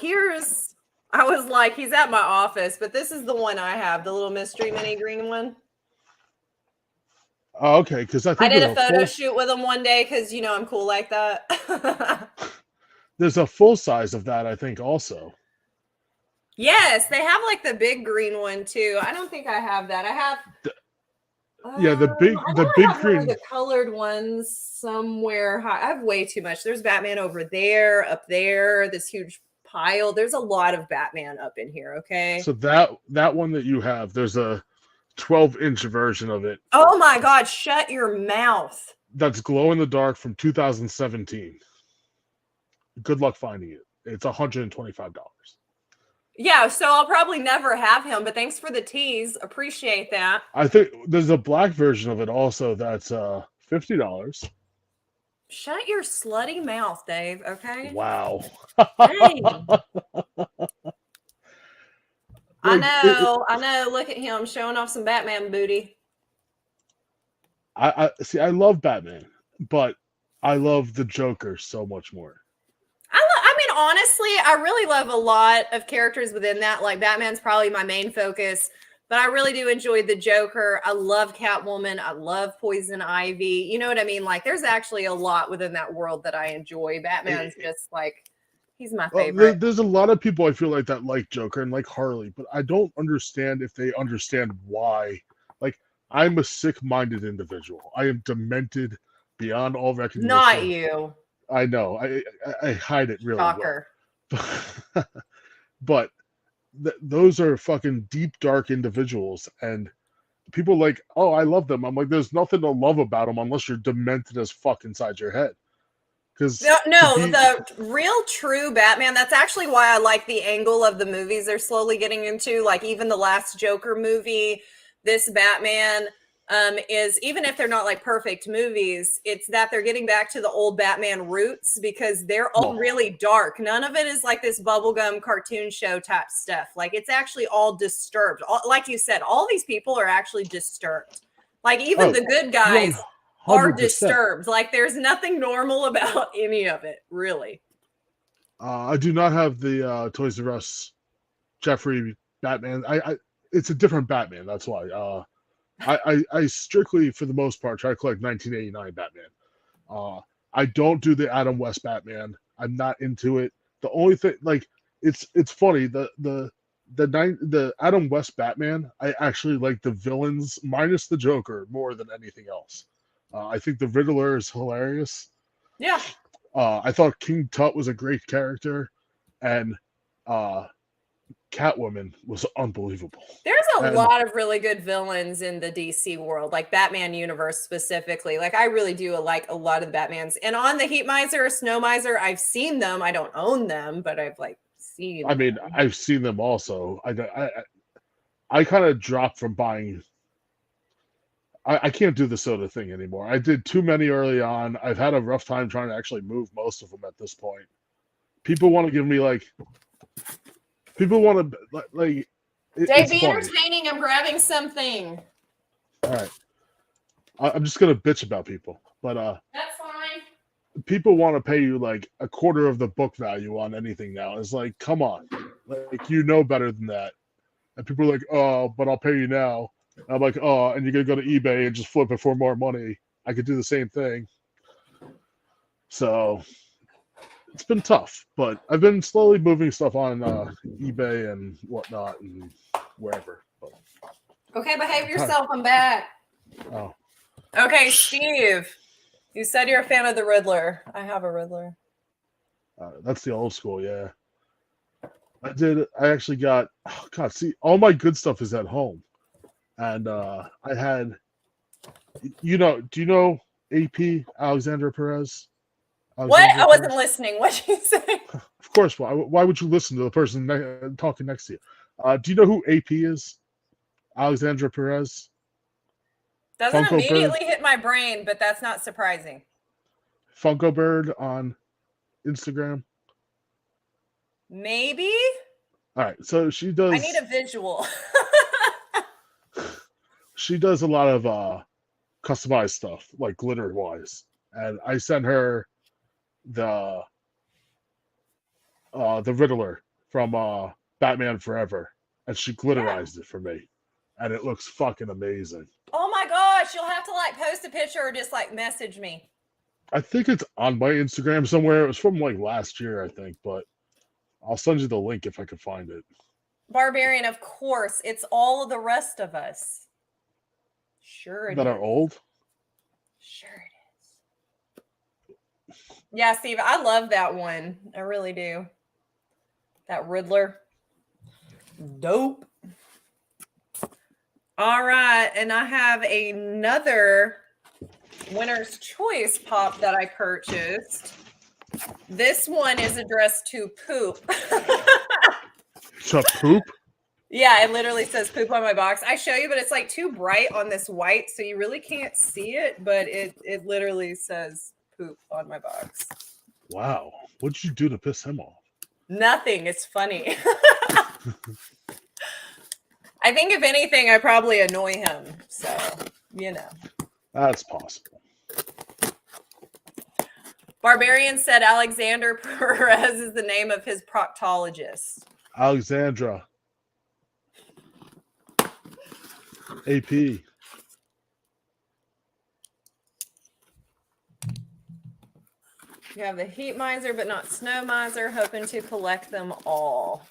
I was like, he's at my office, but this is the one I have, the little mystery mini green one. Oh, okay, because I did a photo shoot with him one day because, you know, I'm cool like that. There's a full size of that, I think, also. Yes, they have like the big green one too. I don't think I have that. I have the big green, the colored ones somewhere. I have way too much. There's Batman over there, up there, this huge pile. There's a lot of Batman up in here. Okay. So that one that you have, there's a 12-inch version of it. Oh my God! Shut your mouth. That's glow in the dark from 2017. Good luck finding it. It's $125. Yeah, so I'll probably never have him, but thanks for the tease. Appreciate that. I think there's a black version of it also that's $50. Shut your slutty mouth, Dave, okay? Wow. I know. Look at him showing off some Batman booty. I see. I love Batman, but I love the Joker so much more. I mean, honestly, I really love a lot of characters within that. Like Batman's probably my main focus, but I really do enjoy the Joker. I love Catwoman. I love Poison Ivy. You know what I mean? Like, there's actually a lot within that world that I enjoy. Batman's just like, he's my favorite. There's a lot of people I feel like that like Joker and like Harley, but I don't understand if they understand why. Like, I'm a sick-minded individual. I am demented beyond all recognition. Not you. I know. I hide it really Shocker. well. But those are fucking deep, dark individuals. And people like, oh, I love them. I'm like, there's nothing to love about them unless you're demented as fuck inside your head. The real true Batman, that's actually why I like the angle of the movies they're slowly getting into. Like even the last Joker movie, this Batman is, even if they're not like perfect movies, it's that they're getting back to the old Batman roots because they're all really dark. None of it is like this bubblegum cartoon show type stuff. Like it's actually all disturbed. Like you said, all these people are actually disturbed. Like even the good guys are 100%. disturbed. Like there's nothing normal about any of it, really. I do not have the Toys R Us Jeffrey Batman. It's a different Batman. That's why. I strictly, for the most part, try to collect 1989 Batman. I don't do the Adam West Batman. I'm not into it. The only thing, like, it's funny. The Adam West Batman, I actually like the villains minus the Joker more than anything else. I think the Riddler is hilarious. Yeah. I thought King Tut was a great character, and Catwoman was unbelievable. There's a lot of really good villains in the DC world, like Batman universe specifically. Like I really do like a lot of the Batmans. And on the Heat Miser, Snow Miser, I've seen them. I don't own them, but I've like seen. I mean, I've seen them also. I kind of dropped from buying. I can't do the soda thing anymore. I did too many early on. I've had a rough time trying to actually move most of them at this point. People want to give me like. People want to like. Dave, be entertaining. I'm grabbing something. All right. I'm just gonna bitch about people, but that's fine. People want to pay you like a quarter of the book value on anything now. It's like, come on, like you know better than that. And people are like, oh, but I'll pay you now. And I'm like, oh, and you're gonna go to eBay and just flip it for more money. I could do the same thing. So it's been tough, but I've been slowly moving stuff on eBay and whatnot and wherever. But, okay, behave yourself. I'm back. Oh. Okay, Steve. You said you're a fan of the Riddler. I have a Riddler. That's the old school, yeah. I actually got, oh God, see, all my good stuff is at home. And I had, do you know AP, Alexandra Perez? What? I wasn't listening. What'd you say? Of course. Why would you listen to the person talking next to you? Do you know who AP is? Alexandra Perez? Doesn't Funko immediately Bird. Hit my brain, but that's not surprising. Funko Bird on Instagram? Maybe? All right. So she does. I need a visual. She does a lot of customized stuff, like glitter-wise. And I sent her the Riddler from Batman Forever, and she glitterized it for me. And it looks fucking amazing. Oh my gosh, you'll have to like post a picture or just like message me. I think it's on my Instagram somewhere. It was from like last year, I think, but I'll send you the link if I can find it. Barbarian, of course. It's all of the rest of us. Sure it that is. Are old? Sure it is. Yeah, Steve, I love that one. I really do. That Riddler. Dope. All right, and I have another Winner's Choice pop that I purchased. This one is addressed to Poop. To Poop? Yeah, it literally says Poop on my box. I show you, but it's like too bright on this white, so you really can't see it, but it literally says Poop on my box. Wow. What'd you do to piss him off? Nothing. It's funny. I think if anything, I probably annoy him. So, you know. That's possible. Barbarian said Alexander Perez is the name of his proctologist. Alexandra. AP. You have the Heat Miser, but not Snow Miser, hoping to collect them all.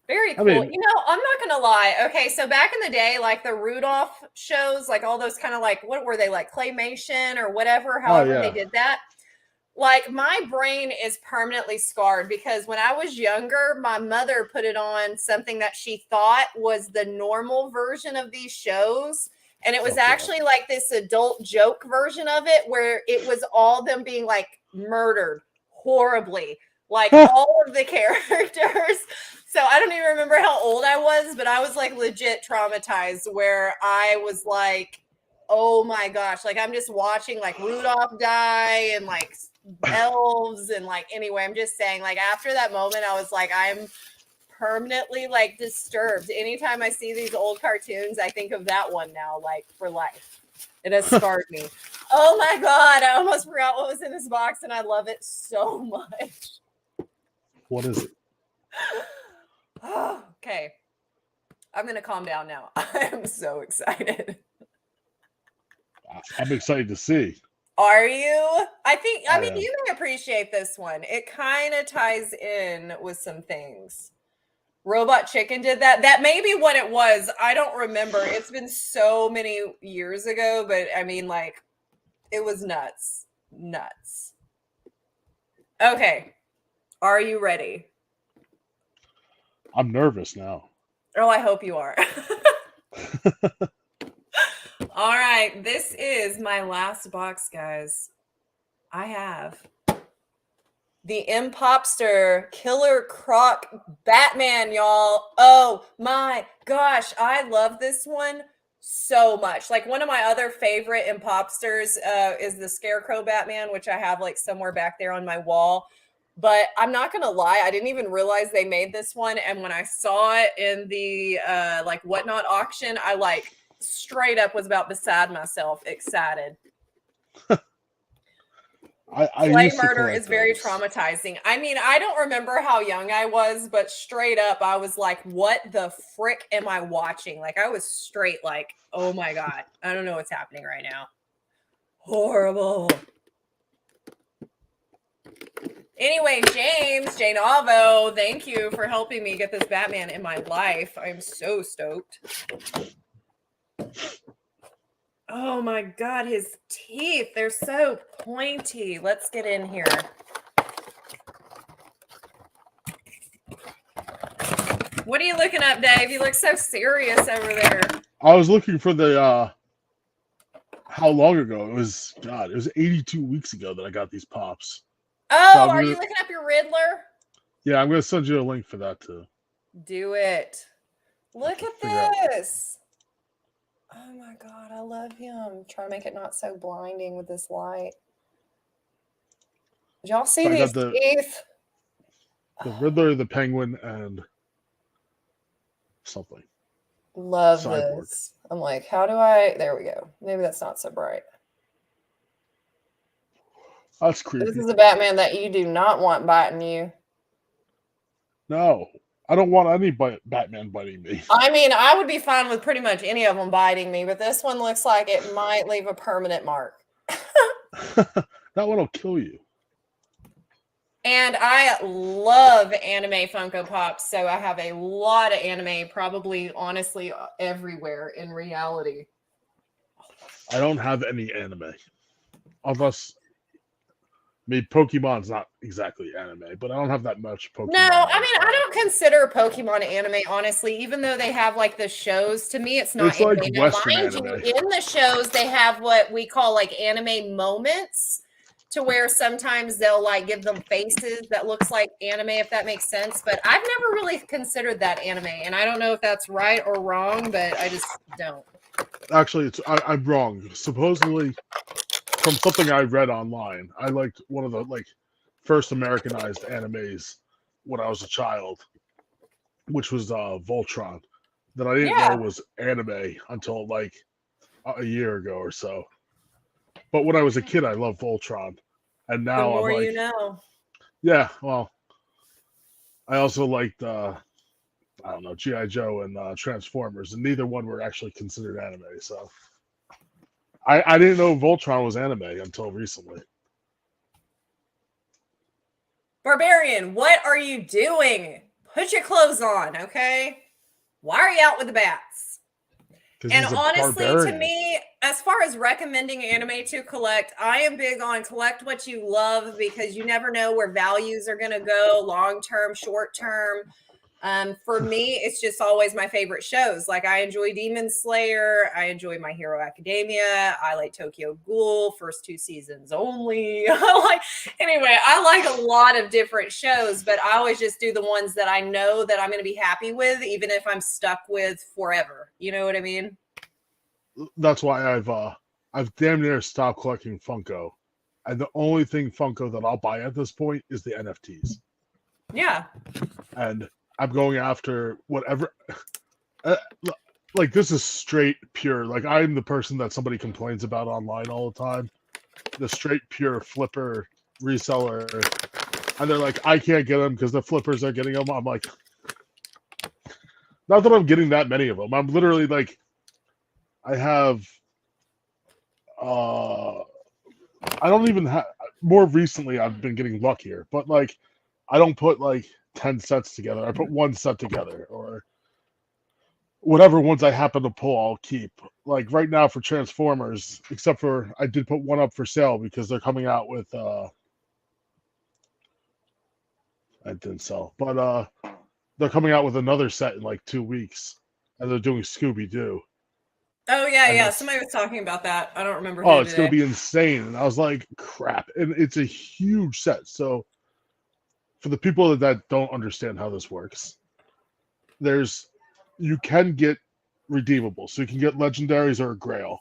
Very cool. I'm not going to lie. Okay, so back in the day, like the Rudolph shows, like all those kind of like, what were they, like claymation or whatever, however they did that. Like my brain is permanently scarred because when I was younger, my mother put it on something that she thought was the normal version of these shows. And it was actually like this adult joke version of it where it was all them being like murdered horribly, like all of the characters. So I don't even remember how old I was, but I was like legit traumatized where I was like, oh my gosh, like I'm just watching like Rudolph die and like elves and like, anyway, I'm just saying like after that moment, I was like, I'm permanently like disturbed. Anytime I see these old cartoons, I think of that one now, like for life. It has scarred me. Oh my God. I almost forgot what was in this box and I love it so much. What is it? Oh, okay. I'm going to calm down now. I am so excited. I'm excited to see. Are you? I mean, you may appreciate this one. It kind of ties in with some things. Robot Chicken did that. That may be what it was. I don't remember. It's been so many years ago, but I mean, like, it was nuts. Nuts. Okay. Are you ready? I'm nervous now. Oh, I hope you are. All right. This is my last box, guys. I have the Impopster Killer Croc Batman, y'all. Oh my gosh. I love this one so much. Like, one of my other favorite Impopsters is the Scarecrow Batman, which I have like somewhere back there on my wall. But I'm not gonna lie, I didn't even realize they made this one. And when I saw it in the like Whatnot auction, I like straight up was about beside myself, excited. Play murder is very traumatizing. I mean, I don't remember how young I was, but straight up, I was like, what the frick am I watching? Like, I was straight like, oh my God, I don't know what's happening right now. Horrible. Anyway, James, JNavo, thank you for helping me get this Batman in my life. I'm so stoked. Oh my God, his teeth, they're so pointy. Let's get in here. What are you looking up, Dave? You look so serious over there. I was looking for the, how long ago? It was 82 weeks ago that I got these pops. Oh, so are you looking up your Riddler? Yeah, I'm going to send you a link for that too. Do it. Look at this. Oh my God, I love him. Try to make it not so blinding with this light. Did y'all see these teeth? The Riddler, the Penguin, and something. Love Cyborg. This. I'm like, how do I? There we go. Maybe that's not so bright. That's creepy. This is a Batman that you do not want biting you. No, I don't want any Batman biting me. I mean, I would be fine with pretty much any of them biting me, but this one looks like it might leave a permanent mark. That one will kill you. And I love anime Funko Pops, so I have a lot of anime, probably, honestly, everywhere in reality. I don't have any anime. Unless... Maybe Pokemon's not exactly anime, but I don't have that much Pokemon. No, I mean, I don't consider Pokemon anime, honestly, even though they have like the shows. To me, it's not it's anime. Like Western mind anime. You, in the shows, they have what we call like anime moments, to where sometimes they'll like give them faces that looks like anime, if that makes sense. But I've never really considered that anime, and I don't know if that's right or wrong, but I just don't. Actually, I'm wrong. Supposedly, from something I read online, I liked one of the first Americanized animes when I was a child, which was Voltron, that I didn't know was anime until like a year ago or so. But when I was a kid, I loved Voltron, and now the more I'm like, you know. Yeah, well, I also liked I don't know, G.I. Joe and Transformers, and neither one were actually considered anime. So I didn't know Voltron was anime until recently. Barbarian, what are you doing? Put your clothes on, okay? Why are you out with the bats? And honestly, to me, as far as recommending anime to collect, I am big on collect what you love, because you never know where values are going to go long-term, short-term. For me, it's just always my favorite shows. Like, I enjoy Demon Slayer. I enjoy My Hero Academia. I like Tokyo Ghoul, first 2 seasons only. Anyway, I like a lot of different shows, but I always just do the ones that I know that I'm going to be happy with, even if I'm stuck with forever. You know what I mean? That's why I've damn near stopped collecting Funko. And the only thing Funko that I'll buy at this point is the NFTs. Yeah. And I'm going after whatever. like this is straight pure. Like I'm the person that somebody complains about online all the time. The straight pure flipper reseller, and they're like, I can't get them because the flippers are getting them. I'm like, not that I'm getting that many of them. I'm literally like, I have, I don't even have. More recently, I've been getting luckier, but like, I don't put like 10 sets together. I put one set together, or whatever ones I happen to pull, I'll keep. Like right now for Transformers, except for I did put one up for sale because they're coming out with I didn't sell, but they're coming out with another set in like 2 weeks, and they're doing Scooby Doo. Oh yeah. Somebody was talking about that. I don't remember who Oh, it's today. gonna be insane. And I was like, crap. And it's a huge set. So for the people that don't understand how this works, you can get redeemable. So you can get legendaries or a grail.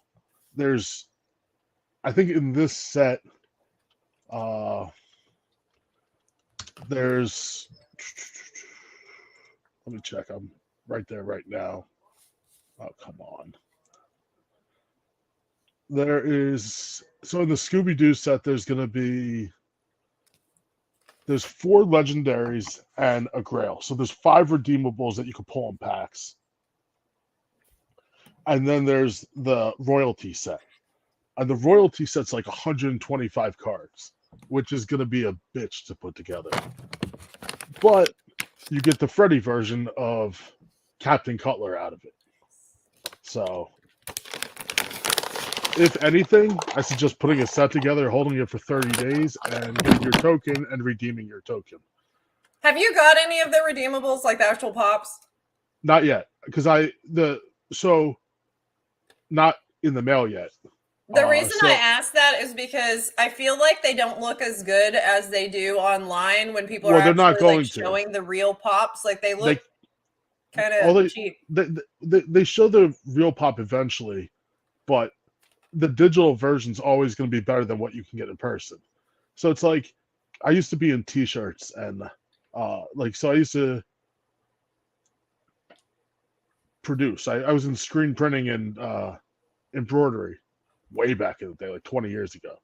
I think in this set, there's, let me check. I'm right there right now. Oh, come on. So in the Scooby-Doo set, there's 4 legendaries and a grail. So there's 5 redeemables that you can pull in packs. And then there's the royalty set. And the royalty set's like 125 cards, which is going to be a bitch to put together. But you get the Freddy version of Captain Cutler out of it. So if anything, I suggest putting a set together, holding it for 30 days, and getting your token and redeeming your token. Have you got any of the redeemables, like the actual pops? Not yet, because not in the mail yet. The reason I ask that is because I feel like they don't look as good as they do online when people are actually like showing the real pops. Like they look kind of cheap. They show the real pop eventually, but the digital version's always going to be better than what you can get in person. So it's like, I used to be in t-shirts and so I used to produce. I was in screen printing and embroidery way back in the day, like 20 years ago.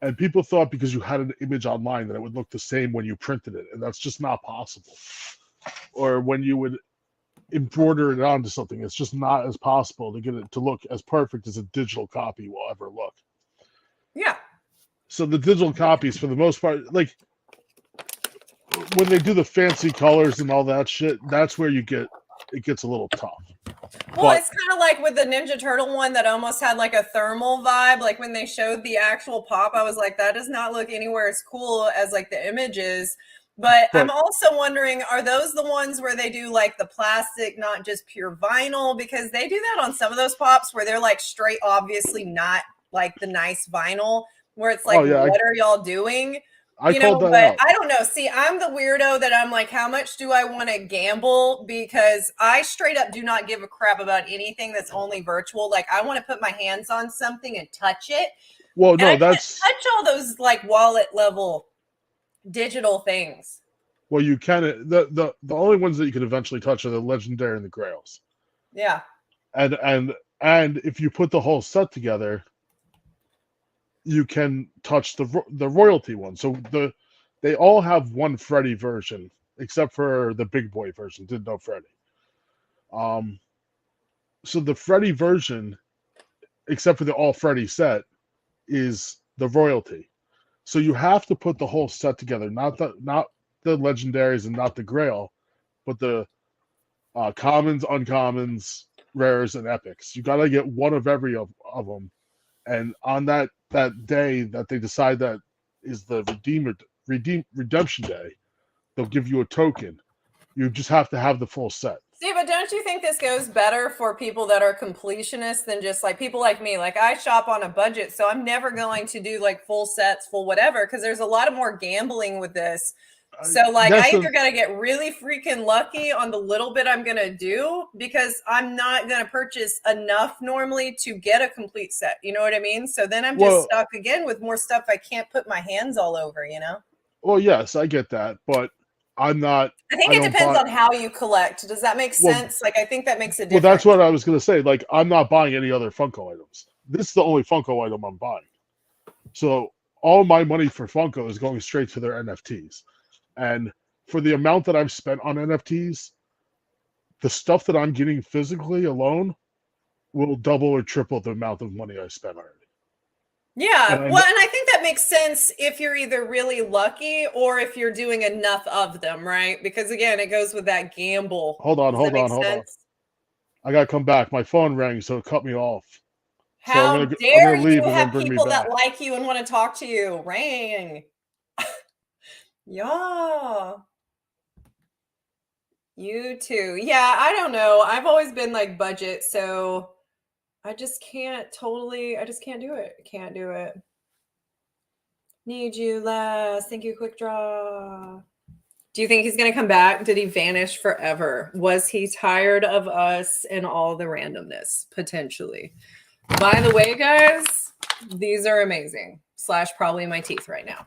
And people thought because you had an image online that it would look the same when you printed it, and that's just not possible. Or when you would embroider it onto something, it's just not as possible to get it to look as perfect as a digital copy will ever look. Yeah. So the digital copies, for the most part, like when they do the fancy colors and all that shit, that's where it gets a little tough. Well, it's kind of like with the Ninja Turtle one that almost had like a thermal vibe. Like when they showed the actual pop, I was like, that does not look anywhere as cool as like the images. But I'm also wondering, are those the ones where they do like the plastic, not just pure vinyl? Because they do that on some of those pops where they're like straight, obviously not like the nice vinyl, where it's like, what are y'all doing? But I don't know. See, I'm the weirdo that I'm like, how much do I want to gamble? Because I straight up do not give a crap about anything that's only virtual. Like I want to put my hands on something and touch it. Well, no, that's touch all those like wallet level digital things. Well, you can. The only ones that you can eventually touch are the legendary and the grails. Yeah. And if you put the whole set together, you can touch the royalty one. So they all have one Freddy version, except for the big boy version. Did no Freddy. So the Freddy version, except for the all Freddy set, is the royalty. So you have to put the whole set together, not the legendaries and not the grail, but the commons, uncommons, rares, and epics. You got to get one of every of them. And on that day that they decide that is the redemption day, they'll give you a token. You just have to have the full set. See, but don't you think this goes better for people that are completionists than just like people like me? Like I shop on a budget, so I'm never going to do like full sets, full whatever, because there's a lot of more gambling with this. So like I either got to get really freaking lucky on the little bit I'm going to do, because I'm not going to purchase enough normally to get a complete set. You know what I mean? So then I'm just stuck again with more stuff I can't put my hands all over, you know? Well, yes, I get that. But I'm not. I think I it don't depends buy. on how you collect. Does that make Well, sense? Like, I think that makes a well, difference. that's what I was gonna say. Like, I'm not buying any other Funko items. This is the only Funko item I'm buying. So all my money for Funko is going straight to their NFTs, and for the amount that I've spent on NFTs, the stuff that I'm getting physically alone will double or triple the amount of money I spent already. Yeah, And well, and I think that makes sense if you're either really lucky or if you're doing enough of them, right? Because again, it goes with that gamble. hold on, Does that hold make on, hold on. sense? I gotta come back. My phone rang, so it cut me off. So How I'm dare gonna you leave and then have bring me people that back. like you and want to talk to you? Rang. Yeah. You too. Yeah, I don't know. I've always been like budget, so I just can't I just can't do it. Can't do it. Need you last. Thank you, quick draw. Do you think he's going to come back? Did he vanish forever? Was he tired of us and all the randomness? Potentially. By the way, guys, these are amazing. Slash probably my teeth right now.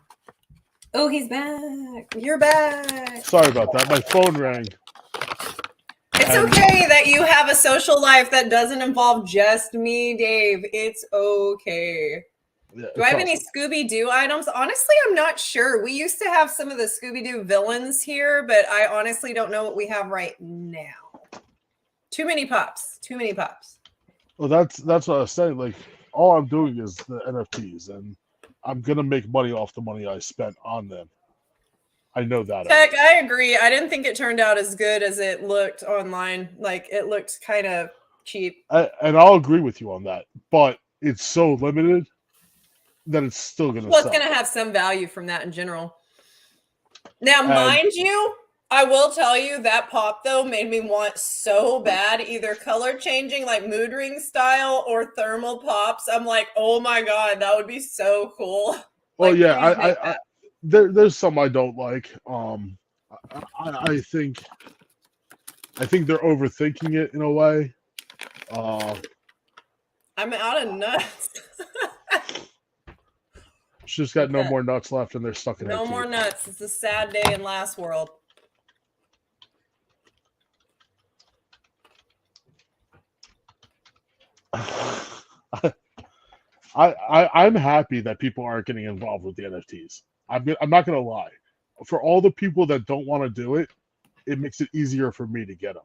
Oh, he's back. You're back. Sorry about that. My phone rang. It's okay that you have a social life that doesn't involve just me, Dave. It's okay. Yeah, Do I have any Scooby-Doo items? Honestly, I'm not sure. We used to have some of the Scooby-Doo villains here, but I honestly don't know what we have right now. Too many pops. Too many pops. Well, that's what I was saying. Like, all I'm doing is the NFTs, and I'm gonna make money off the money I spent on them. I know that. Tech, I agree. I didn't think it turned out as good as it looked online. Like, it looked kind of cheap. And I'll agree with you on that, but it's so limited that it's still gonna. Well, sell. it's gonna have some value from that in general. Now, mind you, I will tell you that pop though made me want so bad either color changing like mood ring style or thermal pops. I'm like, oh my god, that would be so cool. Well, Like, yeah, there's some I don't like. I think they're overthinking it in a way. I'm out of nuts. She's just got no more nuts left, and they're stuck in her teeth. No more nuts. It's a sad day in Last World. I'm happy that people aren't getting involved with the NFTs. I'm not gonna lie. For all the people that don't want to do it, it makes it easier for me to get them.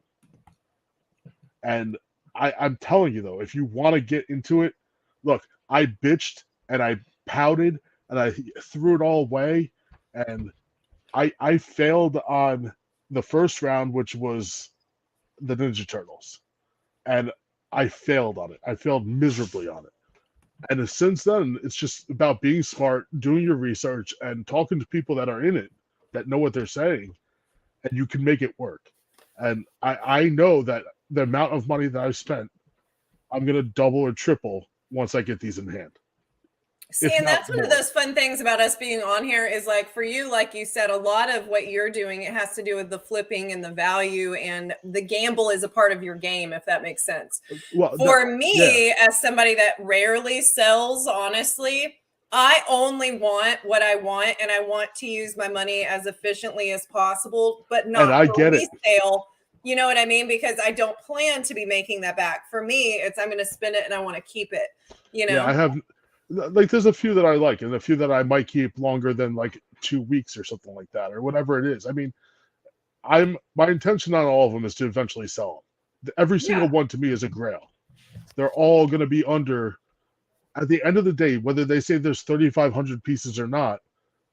And I'm telling you though, if you want to get into it, look, I bitched and I pouted and I threw it all away, and I failed on the first round, which was the Ninja Turtles, and I failed on it. I failed miserably on it. And since then, it's just about being smart, doing your research, and talking to people that are in it, that know what they're saying, and you can make it work. And I know that the amount of money that I've spent, I'm going to double or triple once I get these in hand. See, and that's one of those fun things about us being on here is like for you, like you said, a lot of what you're doing, it has to do with the flipping and the value, and the gamble is a part of your game, if that makes sense. Well, for me, as somebody that rarely sells, honestly, I only want what I want, and I want to use my money as efficiently as possible, but not for resale. You know what I mean? Because I don't plan to be making that back. For me, it's I'm going to spend it and I want to keep it. You know, yeah, I have. Like, there's a few that I like, and a few that I might keep longer than like 2 weeks or something like that, or whatever it is. I mean, my intention on all of them is to eventually sell them. Every single one to me is a grail. They're all going to be under. At the end of the day, whether they say there's 3,500 pieces or not,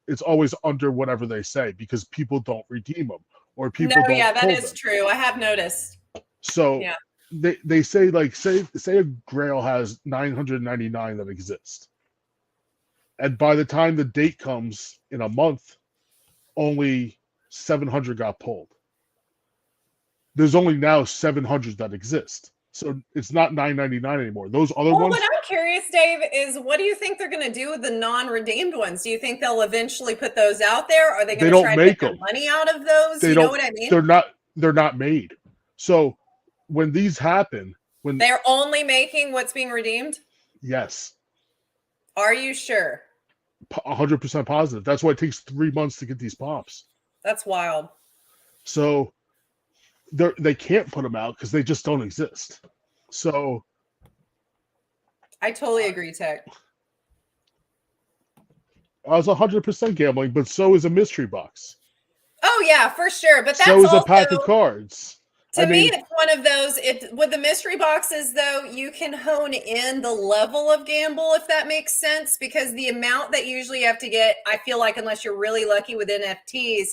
it's always under whatever they say because people don't redeem them or people don't. Yeah, that is true. I have noticed. So yeah. They say like say a grail has 999 that exist, and by the time the date comes in a month, only 700 got pulled. There's only now 700 that exist, so it's not 999 anymore. Those other ones. What I'm curious, Dave, is what do you think they're going to do with the non-redeemed ones? Do you think they'll eventually put those out there? Are they going to try to make money out of those? You know what I mean? They're not made. So when these happen, when they're only making what's being redeemed? Yes. Are you sure? 100% positive. That's why it takes 3 months to get these pops. That's wild. So they can't put them out because they just don't exist. So I totally agree, Tech. I was 100% gambling, but so is a mystery box. Oh yeah, for sure. But So that's is a also, pack of cards. to me, it's one of those. With the mystery boxes, though, you can hone in the level of gamble, if that makes sense, because the amount that usually you have to get, I feel like, unless you're really lucky with NFTs,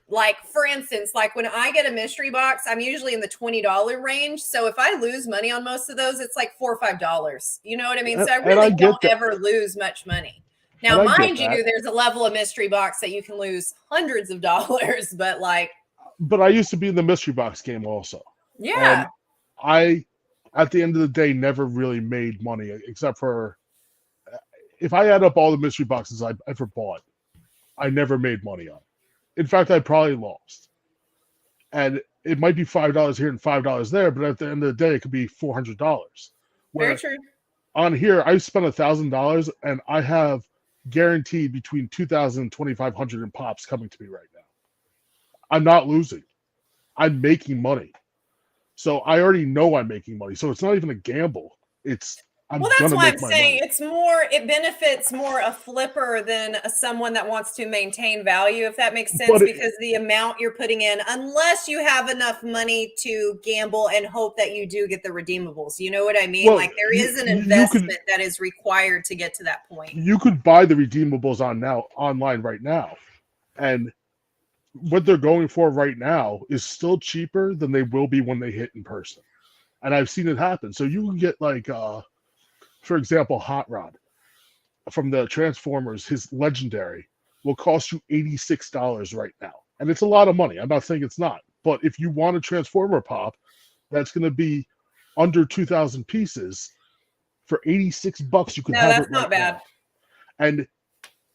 like for instance, like when I get a mystery box, I'm usually in the $20 range. So if I lose money on most of those, it's like $4 or $5. You know what I mean? So I really don't ever lose much money. Now, mind you, there's a level of mystery box that you can lose hundreds of dollars, but like. But I used to be in the mystery box game also. Yeah. And I, at the end of the day, never really made money except for if I add up all the mystery boxes I ever bought, I never made money on. In fact, I probably lost. And it might be $5 here and $5 there, but at the end of the day, it could be $400. Very true. On here, I spent $1,000 and I have guaranteed between $2,000 and $2,500 in pops coming to me right now. I'm not losing. I'm making money. So I already know I'm making money. So it's not even a gamble. It's well, that's why I'm saying it's more, it benefits more a flipper than someone that wants to maintain value, if that makes sense, because the amount you're putting in, unless you have enough money to gamble and hope that you do get the redeemables. You know what I mean? Like there is an investment that is required to get to that point. You could buy the redeemables online right now. And what they're going for right now is still cheaper than they will be when they hit in person. And I've seen it happen. So you can get like for example, Hot Rod from the Transformers, his legendary will cost you $86 right now. And it's a lot of money. I'm not saying it's not. But if you want a Transformer pop, that's going to be under 2,000 pieces for $86. You can have it. No, that's not bad. Now. And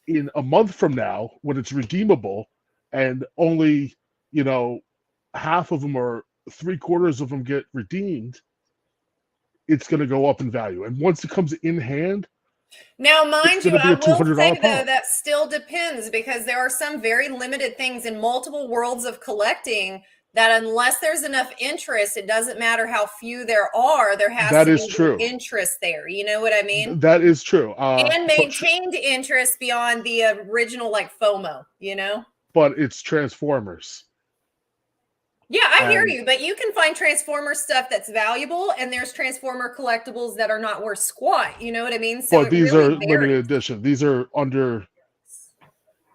in a month from now, when it's redeemable and only, half of them or 3/4 of them get redeemed, it's going to go up in value. And once it comes in hand, now, mind you, I will say, though, that still depends because there are some very limited things in multiple worlds of collecting that unless there's enough interest, it doesn't matter how few there are, there has to be interest there. You know what I mean? That is true. And maintained interest beyond the original, like FOMO, But it's Transformers. Yeah, I hear you, but you can find Transformer stuff that's valuable, and there's Transformer collectibles that are not worth squat. You know what I mean? So but these really are limited edition. These are under.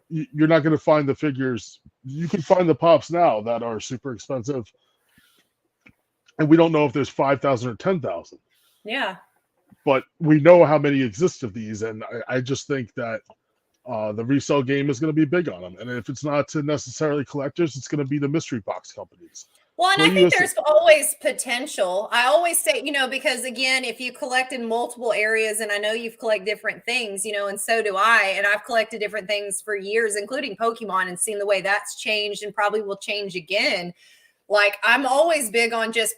You're not going to find the figures. You can find the pops now that are super expensive, and we don't know if there's 5,000 or 10,000. Yeah. But we know how many exist of these, and I just think that the resale game is going to be big on them. And if it's not to necessarily collectors, it's going to be the mystery box companies. Well, and I think there's always potential. I always say, because again, if you collect in multiple areas, and I know you've collected different things, and so do I, and I've collected different things for years, including Pokemon, and seen the way that's changed and probably will change again. Like, I'm always big on just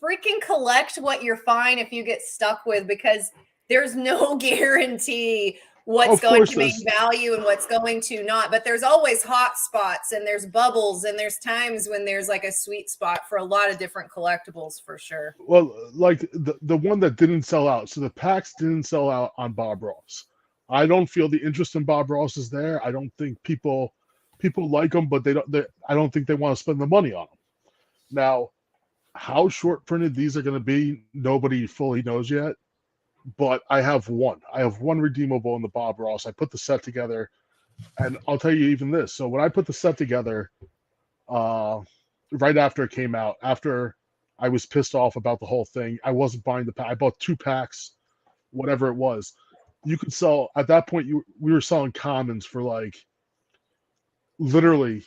freaking collect what you're fine if you get stuck with, because there's no guarantee what's going to make value and what's going to not. But there's always hot spots and there's bubbles and there's times when there's like a sweet spot for a lot of different collectibles for sure. Well, like the one that didn't sell out. So the packs didn't sell out on Bob Ross. I don't feel the interest in Bob Ross is there. I don't think people like them, but I don't think they want to spend the money on them. Now, how short printed these are going to be, nobody fully knows yet. But I have one. I have one redeemable in the Bob Ross. I put the set together, and I'll tell you even this. So when I put the set together, right after it came out, after I was pissed off about the whole thing, I wasn't buying the pack. I bought 2 packs, whatever it was. You could sell at that point. We were selling commons for like literally.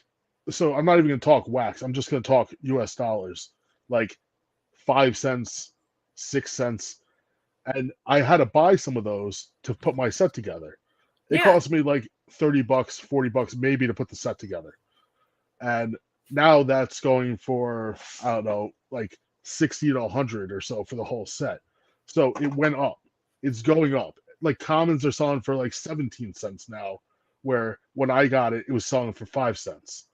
So I'm not even going to talk wax. I'm just going to talk U.S. dollars, like 5 cents, 6 cents. And I had to buy some of those to put my set together. It cost me like $30, $40 maybe to put the set together. And now that's going for, I don't know, like 60 to 100 or so for the whole set. So it went up. It's going up. Like commons are selling for like 17 cents now, where when I got it, it was selling for 5 cents.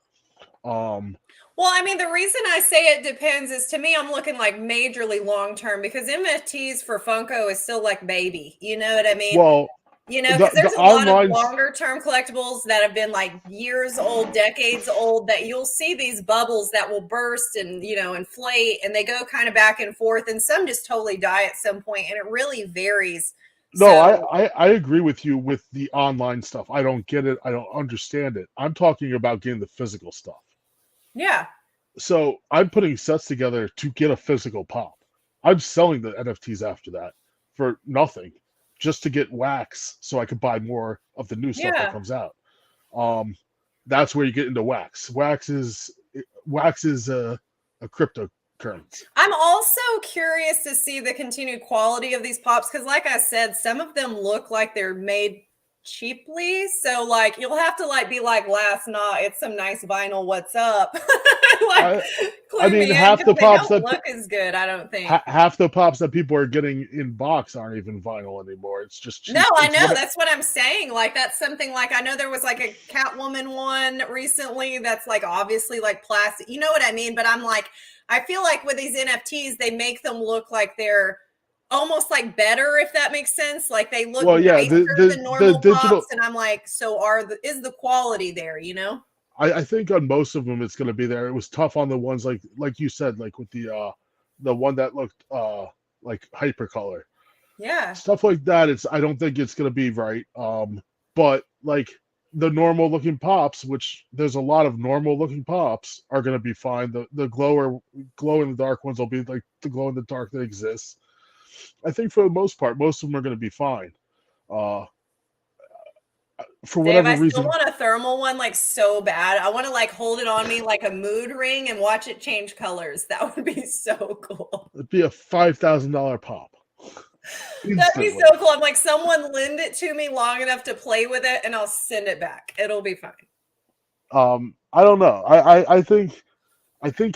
Well, I mean, the reason I say it depends is, to me, I'm looking like majorly long term, because MFTs for Funko is still like baby. You know what I mean? Well, Because the there's a lot of online longer term collectibles that have been like years old, decades old, that you'll see these bubbles that will burst and, inflate, and they go kind of back and forth, and some just totally die at some point, and it really varies. no, So, I agree with you with the online stuff. I don't get it. I don't understand it. I'm talking about getting the physical stuff. yeah. So I'm putting sets together to get a physical pop. I'm selling the NFTs after that for nothing, just to get wax so I could buy more of the new stuff that Yeah. comes out. That's where you get into wax. Wax is a cryptocurrency. I'm also curious to see the continued quality of these pops, because, like I said, some of them look like they're made cheaply. So, like, you'll have to be like, last night, it's some nice vinyl. What's up? Like, I clue mean, me in, half the because they pops don't that look as good, I don't think. half the pops that people are getting in box aren't even vinyl anymore. It's just cheap. No, I It's know. That's what I'm saying. Like, that's something, like, I know there was like a Catwoman one recently that's like obviously like plastic. You know what I mean? But I'm like, I feel like with these NFTs, they make them look like they're almost like better, if that makes sense. Like, they look Well, yeah, nicer than the normal digital. pops, and I'm like, so is the quality there? I think on most of them it's going to be there. It was tough on the ones like you said, like with the one that looked like hypercolor. Yeah. Stuff like that. I don't think it's going to be right. But like the normal looking pops, which there's a lot of normal looking pops, are going to be fine. The glow in the dark ones will be like the glow in the dark that exists. I think for the most part, most of them are going to be fine. For Dave, whatever I still reason, want a thermal one, like, so bad. I want to like hold it on me like a mood ring and watch it change colors. That would be so cool. it'd be a $5,000 pop. That'd be Instantly. so cool. I'm like, someone lend it to me long enough to play with it, and I'll send it back. It'll be fine. I don't know. I think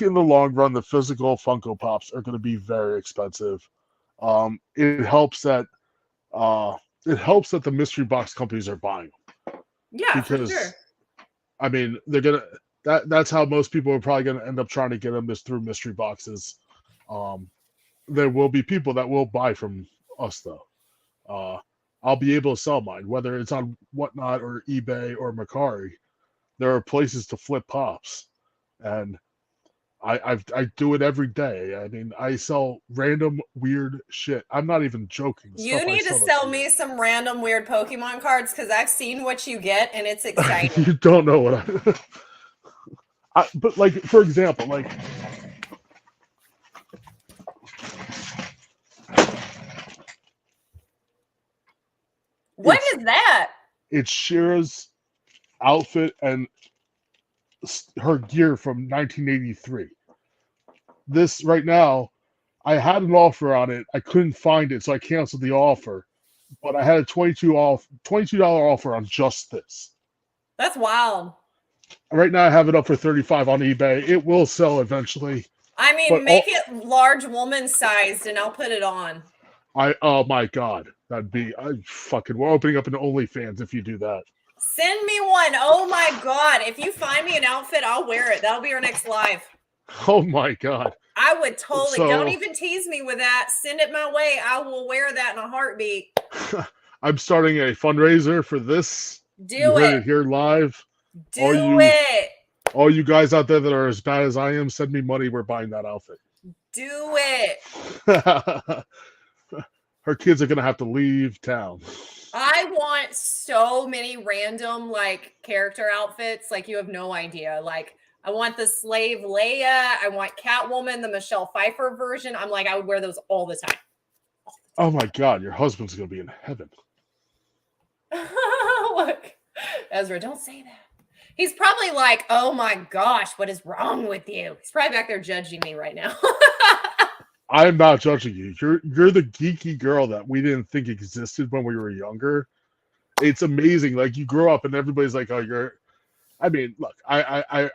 in the long run, the physical Funko Pops are going to be very expensive. It helps that the mystery box companies are buying them, Yeah, for because sure. I mean they're gonna that's how most people are probably going to end up trying to get them, is through mystery boxes. There will be people that will buy from us though. I'll be able to sell mine, whether it's on Whatnot or eBay or Mercari. There are places to flip pops, and I do it every day. I mean, I sell random weird shit. I'm not even joking. You Stuff I need to sell sell me some random weird Pokemon cards, because I've seen what you get, and it's exciting. You don't know what but like, for example, like What is that? it's Shira's outfit and her gear from 1983. This right now, I had an offer on it. I couldn't find it, so I canceled the offer. But I had a $22 offer on just this. That's wild. Right now, I have it up for $35 on eBay. It will sell eventually. I mean, But make it large woman sized, and I'll put it on. oh my god, we're opening up an OnlyFans if you do that. Send me one. Oh my god. If you find me an outfit, I'll wear it. That'll be our next live. Oh my god. I would totally. So, don't even tease me with that. Send it my way. I will wear that in a heartbeat. I'm starting a fundraiser for this. You heard it here live. Do it. All you guys out there that are as bad as I am, send me money. We're buying that outfit. Do it. Her kids are going to have to leave town. I want so many random like character outfits. Like, you have no idea. Like, I want the slave Leia. I want Catwoman, the Michelle Pfeiffer version. I'm like, I would wear those all the time. Oh my god, your husband's going to be in heaven. Look, Ezra, don't say that. He's probably like, oh my gosh, what is wrong with you? He's probably back there judging me right now. I'm not judging you. You're the geeky girl that we didn't think existed when we were younger. It's amazing. Like, you grow up and everybody's like, oh, you're. I mean, look, I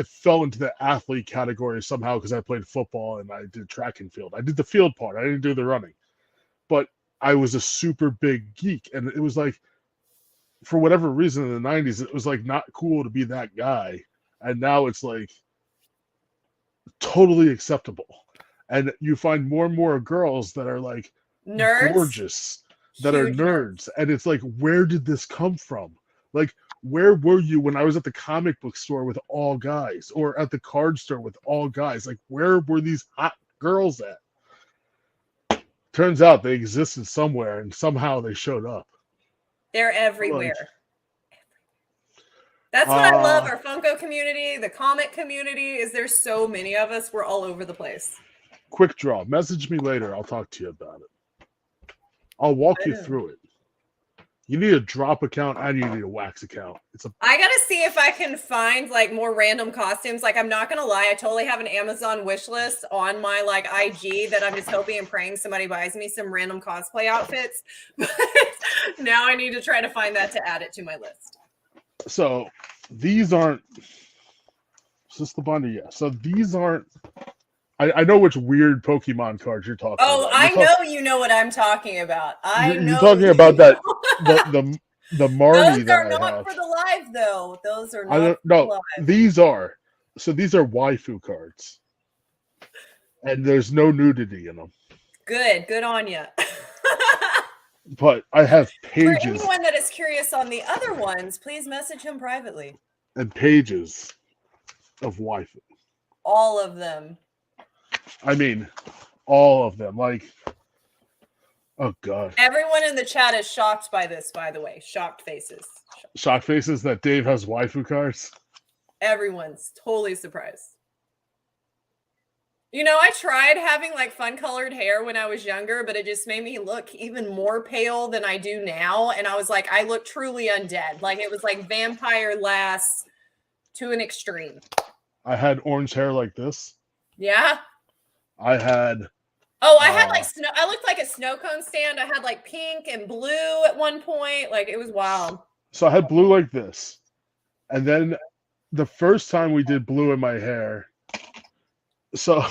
fell into the athlete category somehow because I played football and I did track and field. I did the field part. I didn't do the running, but I was a super big geek, and it was like, for whatever reason in the 90s, it was like not cool to be that guy. And now it's like totally acceptable. And you find more and more girls that are like Nerds. gorgeous, that are Huge nerds. And it's like, where did this come from? Like, where were you when I was at the comic book store with all guys, or at the card store with all guys? Like, where were these hot girls at? Turns out they existed somewhere, and somehow they showed up. They're everywhere. Like, that's what I love. Our Funko community, the comic community, is there's so many of us. We're all over the place. Quick draw. Message me later. I'll talk to you about it. I'll walk you through it. You need a drop account and you need a wax account. I gotta see if I can find like more random costumes. Like, I'm not gonna lie, I totally have an Amazon wish list on my like IG that I'm just hoping and praying somebody buys me some random cosplay outfits. But now I need to try to find that to add it to my list. So these aren't. Is this the binder? Yeah. So these aren't. I know which weird Pokemon cards you're talking about. Oh, I know you know what I'm talking about. You're talking about that the Marnie Those that are I not have. for the live though. Those are not. I don't for the no. live. These are. So these are waifu cards, and there's no nudity in them. Good on you. But I have pages. For anyone that is curious on the other ones, please message him privately. And pages of waifu. All of them. I mean, all of them. Like, oh god. Everyone in the chat is shocked by this, by the way. Shocked faces. Shock faces that Dave has waifu cards. Everyone's totally surprised. You know, I tried having like fun colored hair when I was younger, but it just made me look even more pale than I do now. And I was like, I look truly undead. Like, it was like vampire lass to an extreme. I had orange hair like this. Yeah. I had. Oh, I had like snow. I looked like a snow cone stand. I had like pink and blue at one point. Like, it was wild. So I had blue like this. And then the first time we did blue in my hair, so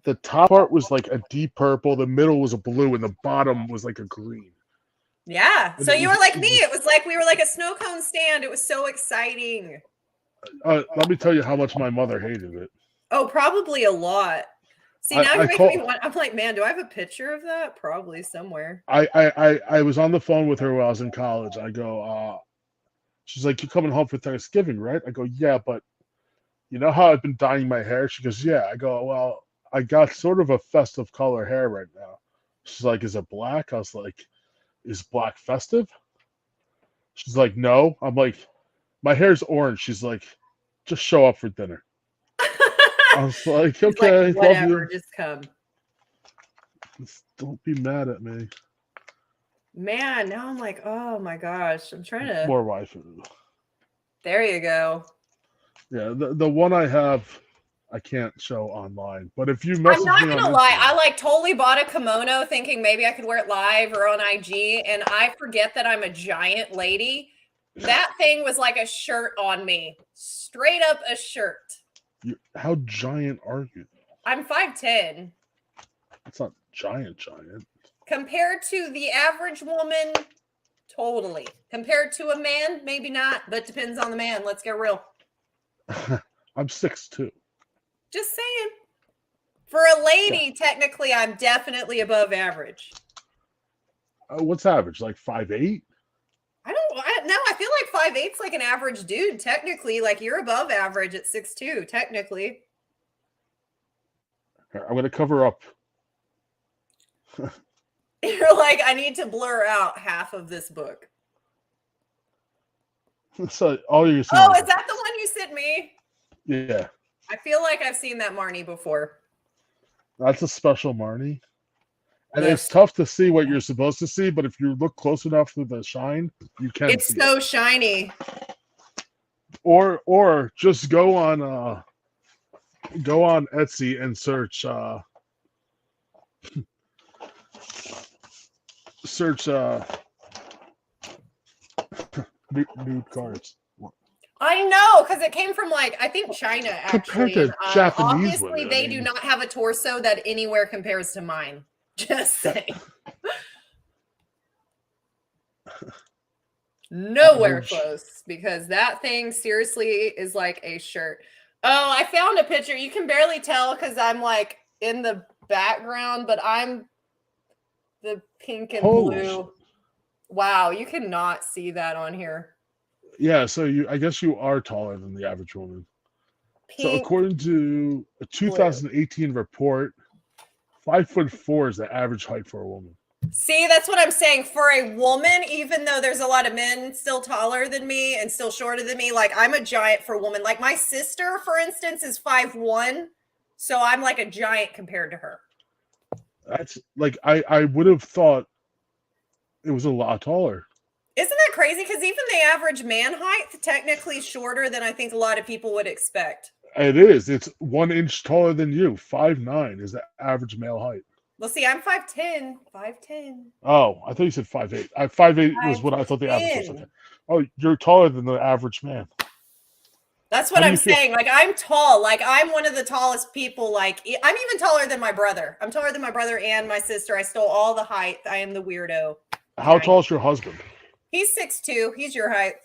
the top part was like a deep purple, the middle was a blue, and the bottom was like a green. Yeah. So you were like me. It was like we were like a snow cone stand. It was so exciting. Let me tell you how much my mother hated it. Oh, probably a lot. See, now you're making me want. I'm like, man, do I have a picture of that? Probably somewhere. I was on the phone with her when I was in college. I go, she's like, "You coming home for Thanksgiving, right?" I go, "Yeah, but you know how I've been dyeing my hair?" She goes, "Yeah." I go, "Well, I got sort of a festive color hair right now." She's like, "Is it black?" I was like, "Is black festive?" She's like, "No." I'm like, "My hair's orange." She's like, "Just show up for dinner." I was like, "Okay, like, whatever, love you. Just come." Don't be mad at me. Man, now I'm like, oh my gosh, I'm trying to. More waifu. There you go. Yeah, the one I have, I can't show online. But if you message me, I'm not gonna lie, I like totally bought a kimono thinking maybe I could wear it live or on IG, and I forget that I'm a giant lady. That thing was like a shirt on me, straight up a shirt. How giant are you? I'm 5'10". It's not giant. Compared to the average woman, totally. Compared to a man, maybe not, but depends on the man. Let's get real. I'm 6'2". Just saying. For a lady, technically, I'm definitely above average. What's average? Like 5'8"? I feel like 5'8's like an average dude, technically. Like, you're above average at 6'2", technically. I'm going to cover up. You're like, I need to blur out half of this book. So all you see. Oh, is that the one you sent me? Yeah. I feel like I've seen that Marnie before. That's a special Marnie. And it's tough to see what you're supposed to see, but if you look close enough to the shine, you can. It's so shiny. Or just go on Etsy and search nude cards. I know, because it came from like, I think China actually. Compared to Japanese obviously, women, they do not have a torso that anywhere compares to mine. Just saying. Nowhere Average. close because that thing seriously is like a shirt. Oh, I found a picture. You can barely tell because I'm like in the background, but I'm the pink and Holy shit. blue. Wow, you cannot see that on here. Yeah, so I guess you are taller than the average woman. So Pink, according to a blue. 2018 report, 5'4" is the average height for a woman. See, that's what I'm saying. For a woman, even though there's a lot of men still taller than me and still shorter than me, like I'm a giant for a woman. Like my sister, for instance, is 5'1", so I'm like a giant compared to her. That's like I would have thought it was a lot taller. Isn't that crazy? Because even the average man height technically shorter than I think a lot of people would expect. It is. It's 1 inch taller than you. 5'9" is the average male height. Well, see, I'm 5'10". 5'10". Oh, I thought you said 5'8". 5'8" was what I thought the average was. Okay. 5'10". Oh, you're taller than the average man. That's How what do I'm you feel? saying. Like I'm tall. Like I'm one of the tallest people. Like I'm even taller than my brother. I'm taller than my brother and my sister. I stole all the height. I am the weirdo. How Giant. tall is your husband? He's 6'2". He's your height.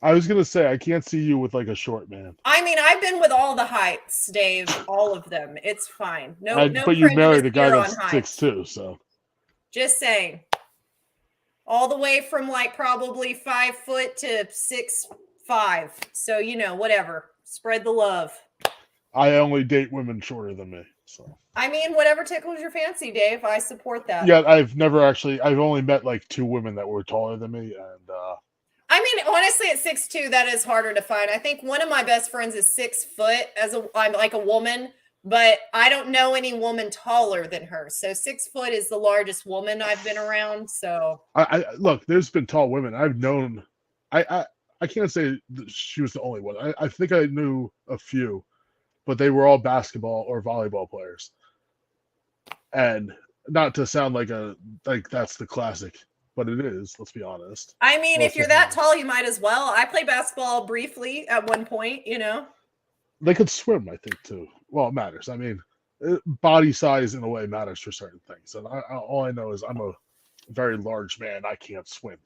I was gonna say I can't see you with like a short man. I mean, I've been with all the heights, Dave. All of them. It's fine. No But you prejudice married a guy here on that's height. 6'2", so Just saying. All the way from like probably 5 foot to 6'5". So whatever. Spread the love. I only date women shorter than me. So I mean, whatever tickles your fancy, Dave. I support that. yeah, I've only met like 2 women that were taller than me, and I mean, honestly, at 6'2", that is harder to find. I think one of my best friends is 6 foot I'm like a woman, but I don't know any woman taller than her. So 6 foot is the largest woman I've been around. So I look. There's been tall women I've known. I can't say that she was the only one. I think I knew a few, but they were all basketball or volleyball players. And not to sound like that's the classic, but it is. Let's be honest. I mean, if Most you're of them that are. tall, you might as well. I played basketball briefly at one point. They could swim, I think, too. Well, it matters. I mean, body size in a way matters for certain things. And all I know is I'm a very large man. I can't swim.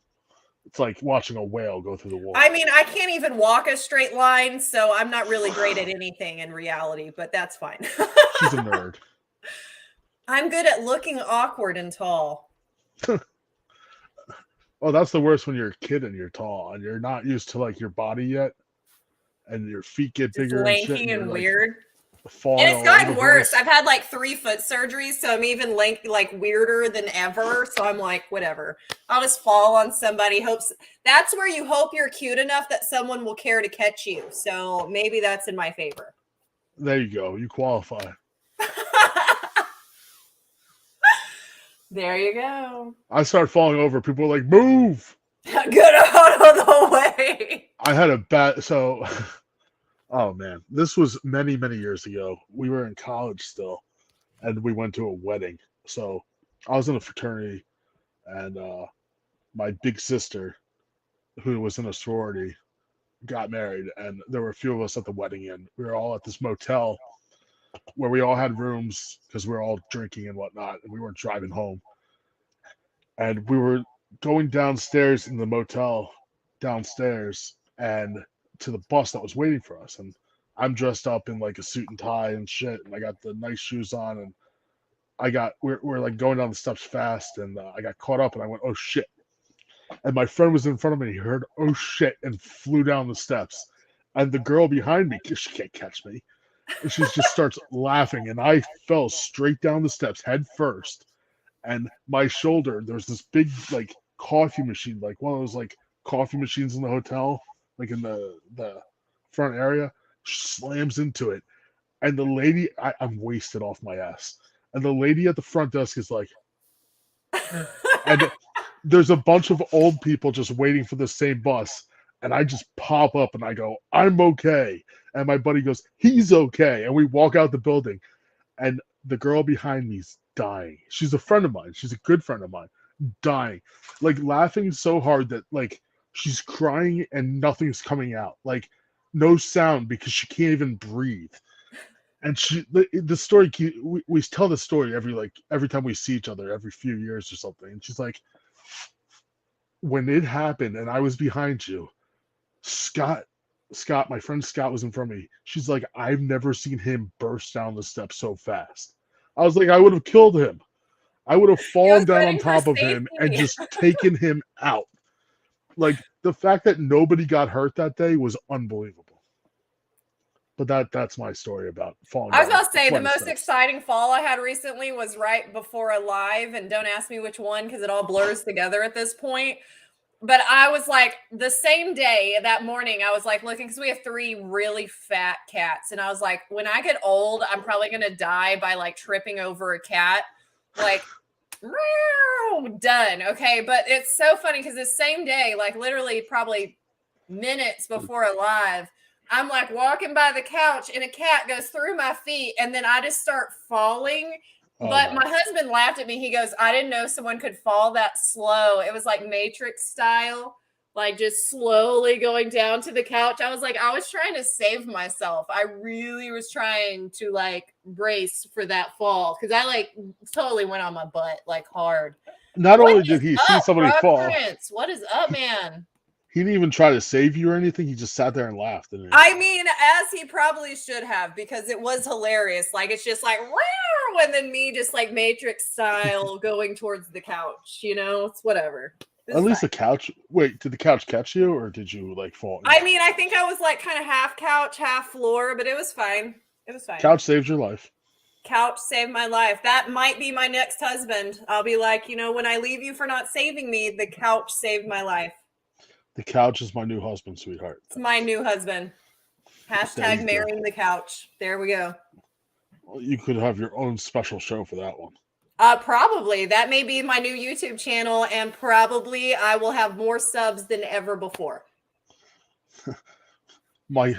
It's like watching a whale go through the water. I mean, I can't even walk a straight line, so I'm not really great at anything in reality, but that's fine. She's a nerd. I'm good at looking awkward and tall. Oh, that's the worst when you're a kid and you're tall and you're not used to like your body yet, and your feet get Just bigger and shit, lanky and you're weird. like falling And it's all over gotten the worse. place. I've had like 3 foot surgeries, so I'm even like weirder than ever. So I'm like, whatever. I'll just fall on somebody. That's where you hope you're cute enough that someone will care to catch you. So maybe that's in my favor. There you go. You qualify. There you go. I start falling over. People are like, "Move!" Get out of the way. I had a bad so. Oh man, this was many years ago. We were in college still, and we went to a wedding. So I was in a fraternity, and my big sister, who was in a sorority, got married, and there were a few of us at the wedding, and we were all at this motel where we all had rooms because we were all drinking and whatnot, and we weren't driving home. And we were going downstairs in the motel downstairs and to the bus that was waiting for us. And I'm dressed up in like a suit and tie and shit, and I got the nice shoes on, and we're like going down the steps fast, and I got caught up, and I went, oh shit. And my friend was in front of me, he heard oh shit and flew down the steps. And the girl behind me, she can't catch me. And she just starts laughing, and I fell straight down the steps head first. And my shoulder, there's this big like coffee machine, like one of those like coffee machines in the hotel, like in the front area, slams into it. And the lady, I'm wasted off my ass. And the lady at the front desk is like, and there's a bunch of old people just waiting for the same bus. And I just pop up and I go, I'm okay. And my buddy goes, he's okay. And we walk out the building. And the girl behind me's dying. She's a friend of mine. She's a good friend of mine. Dying. Like laughing so hard that like she's crying and nothing's coming out. Like no sound because she can't even breathe. And the story, we tell the story every time we see each other every few years or something. And she's like, when it happened and I was behind you, Scott, my friend Scott was in front of me. She's like, I've never seen him burst down the steps so fast. I was like, I would have killed him. I would have He fallen was down on running for top of him and safety. just taken him out. Like, the fact that nobody got hurt that day was unbelievable. But that's my story about falling I was down about to say the 20 most steps. exciting fall I had recently was right before a live, and don't ask me which one because it all blurs together at this point. But I was like, the same day that morning, I was like looking because we have 3 really fat cats, and I was like, when I get old, I'm probably gonna die by like tripping over a cat, like. Done. Okay, but it's so funny because the same day, like literally probably minutes before a live, I'm like walking by the couch and a cat goes through my feet and then I just start falling. Oh, But no. my husband laughed at me. He goes, I didn't know someone could fall that slow. It was like Matrix style, like just slowly going down to the couch. I was like, I was trying to save myself. I really was trying to like brace for that fall because I like totally went on my butt like hard. Not What only is did he see up, somebody Frog fall, Prince? What is up, man? he didn't even try to save you or anything. He just sat there and laughed. Didn't he? I mean, as he probably should have, because it was hilarious. Like it's just like, wow, and then me just like Matrix style going towards the couch. You know, it's whatever. It's At least fine. the couch. Wait, did the couch catch you, or did you like fall? I mean, I think I was like kind of half couch, half floor, but it was fine. It was fine. Couch saved your life. Couch saved my life. That might be my next husband. I'll be like, you know, when I leave you for not saving me, the couch saved my life. The couch is my new husband, sweetheart. It's my new husband. Hashtag marrying the couch. There we go. Well, you could have your own special show for that one. Probably. That may be my new YouTube channel, and probably I will have more subs than ever before. My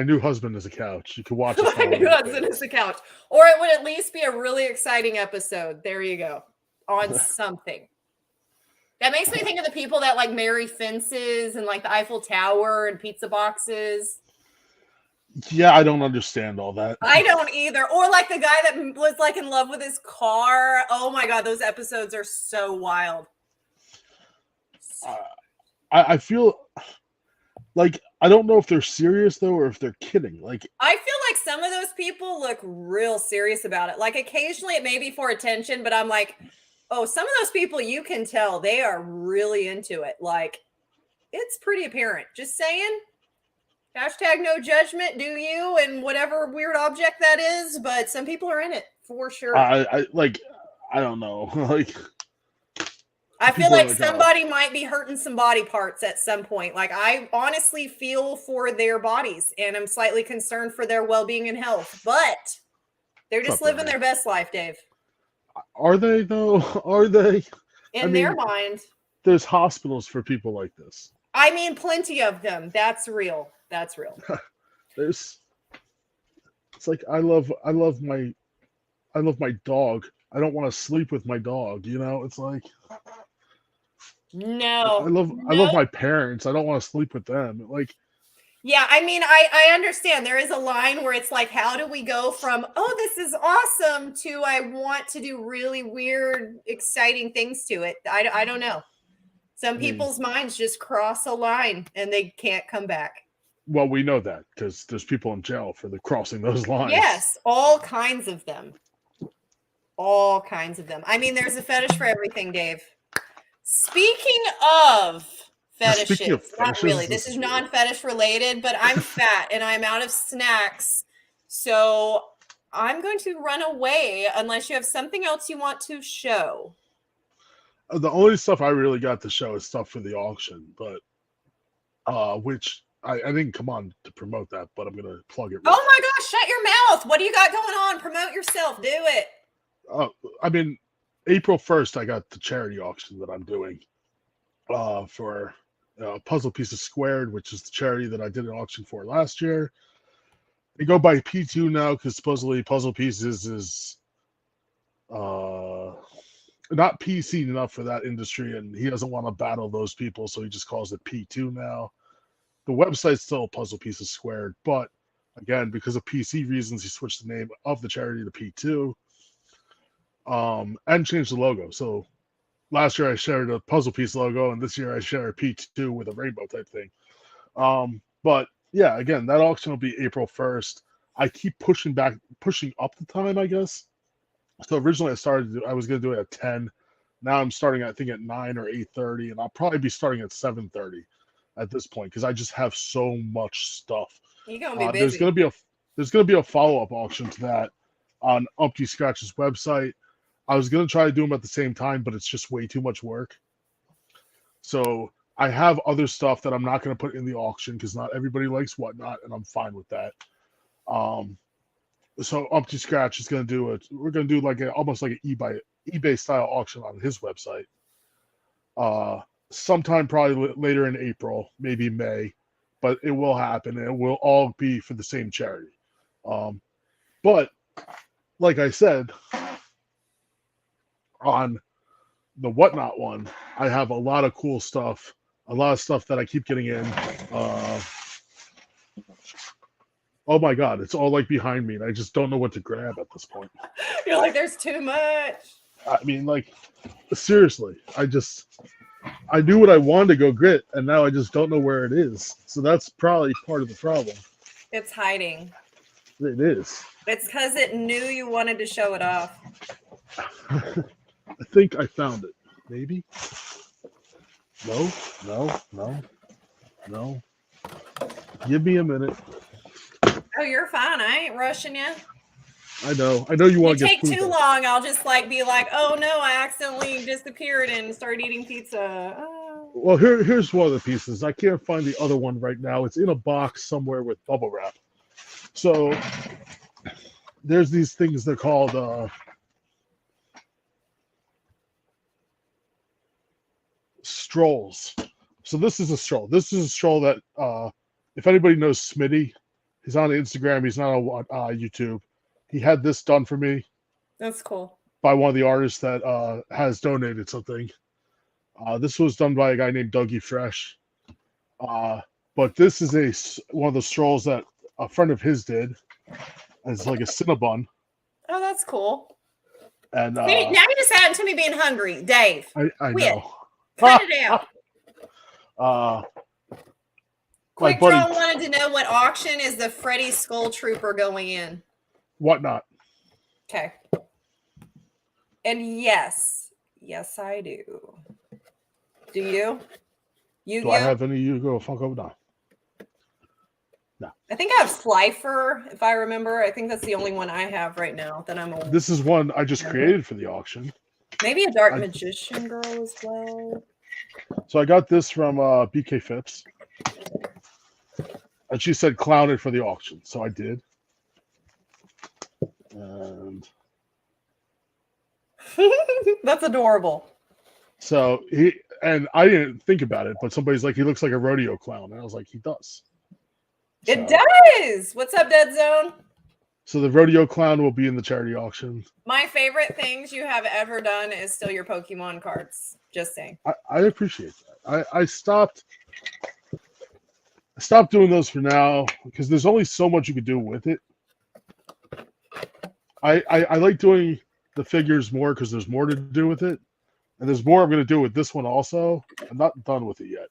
new husband is a couch. You can watch it. My new husband is the couch. Or it would at least be a really exciting episode. There you go. On something. That makes me think of the people that like marry fences and like the Eiffel Tower and pizza boxes. Yeah, I don't understand all that. I don't either. Or like the guy that was like in love with his car. Oh my God, those episodes are so wild. I feel like I don't know if they're serious though or if they're kidding. Like I feel like some of those people look real serious about it. Like occasionally it may be for attention, but I'm like, oh, some of those people you can tell they are really into it. Like it's pretty apparent. Just saying. Hashtag no judgment, do you? And whatever weird object that is, but some people are in it for sure. I don't know. Like I feel like somebody might be hurting some body parts at some point. Like I honestly feel for their bodies and I'm slightly concerned for their well-being and health, but they're just living their best life, Dave. Are they though? Are they? In their mind. There's hospitals for people like this. I mean, plenty of them. That's real. That's real. It's like I love my dog. I don't want to sleep with my dog, you know? It's like no. I love my parents. I don't want to sleep with them. Like yeah, I mean, I understand there is a line where it's like, how do we go from, oh, this is awesome to I want to do really weird, exciting things to it. I don't know. Some people's minds just cross a line and they can't come back. Well, we know that because there's people in jail for the crossing those lines. Yes, all kinds of them. All kinds of them. I mean, there's a fetish for everything, Dave. Speaking of fetishes, not really. This is non-fetish related, but I'm fat and I'm out of snacks. So I'm going to run away unless you have something else you want to show. The only stuff I really got to show is stuff for the auction, but which I didn't come on to promote that, but I'm gonna plug it. Oh my gosh, shut your mouth. What do you got going on? Promote yourself. Do it. I mean, April 1st, I got the charity auction that I'm doing for Puzzle Pieces Squared, which is the charity that I did an auction for last year. They go by P2 now because supposedly Puzzle Pieces is not PC enough for that industry, and he doesn't want to battle those people, so he just calls it P2 now. The website's still Puzzle Pieces Squared, but again, because of PC reasons, he switched the name of the charity to P2 and changed the logo. So last year I shared a puzzle piece logo, and this year I share a P2 with a rainbow type thing. But yeah, again, that auction will be April 1st. I keep pushing up the time, I guess. So originally I was going to do it at 10. Now I'm starting, I think, at 9 or 8:30, and I'll probably be starting at 7:30 at this point because I just have so much stuff. You're gonna be busy. There's gonna be a follow-up auction to that on Umpty Scratch's website. I was gonna try to do them at the same time, but it's just way too much work. So I have other stuff that I'm not gonna put in the auction because not everybody likes Whatnot, and I'm fine with that. So Umpty Scratch is gonna do it. We're gonna do almost like an eBay style auction on his website. Sometime probably later in April, maybe May, but it will happen, and it will all be for the same charity. But like I said, on the Whatnot one, I have a lot of cool stuff, a lot of stuff that I keep getting in. Oh my God, it's all like behind me, and I just don't know what to grab at this point. You're like, there's too much. I mean, like, seriously, I knew what I wanted to go get, and now I just don't know where it is. So that's probably part of the problem. It's hiding. It is. It's because it knew you wanted to show it off. I think I found it. Maybe? No. Give me a minute. Oh, you're fine. I ain't rushing you. I know you want to get food. Take too long, I'll just be like, oh no, I accidentally disappeared and started eating pizza. Oh. Well, here's one of the pieces. I can't find the other one right now. It's in a box somewhere with bubble wrap. So there's these things they're called strolls. So this is a stroll. This is a stroll that if anybody knows Smitty, he's on Instagram. He's not on YouTube. He had this done for me. That's cool. By one of the artists that has donated something. This was done by a guy named Dougie Fresh. But this is one of the strolls that a friend of his did. It's like a Cinnabon. Oh, that's cool. And now you just added to me being hungry, Dave. I know. Cut it out. Quick Draw wanted to know what auction is the Freddy Skull Trooper going in? Whatnot. Okay. And yes, I do. Do you? Do I have any Yu-Gi-Oh Funko? No. I think I have Slifer, if I remember. I think that's the only one I have right now that I'm aware. This is one I just created for the auction. Maybe a Dark Magician Girl as well. So I got this from BK Phipps. And she said clown it for the auction. So I did. And that's adorable. So I didn't think about it, but somebody's like, he looks like a rodeo clown. And I was like, he does. So, it does. What's up, Dead Zone? So the rodeo clown will be in the charity auction. My favorite things you have ever done is steal your Pokemon cards. Just saying. I appreciate that. I stopped doing those for now because there's only so much you could do with it. I like doing the figures more because there's more to do with it. And there's more I'm going to do with this one also. I'm not done with it yet.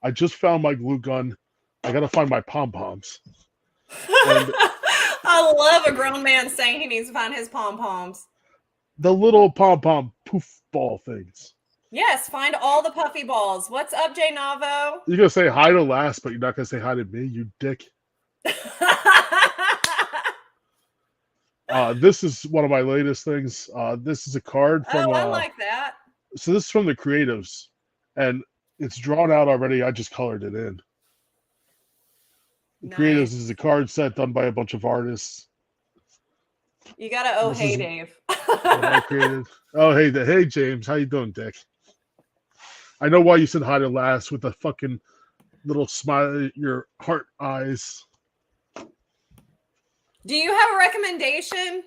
I just found my glue gun. I got to find my pom-poms. I love a grown man saying he needs to find his pom-poms. The little pom-pom poof ball things. Yes, find all the puffy balls. What's up, JNavo? You're going to say hi to last, but you're not going to say hi to me, you dick. This is one of my latest things. This is a card from... I like that. So this is from the creatives, and it's drawn out already. I just colored it in. The creatives is a card set done by a bunch of artists. You gotta Dave. I created. Oh, hey, James, how you doing, Dick? I know why you said hi to last with the fucking little smile, your heart eyes. Do you have a recommendation?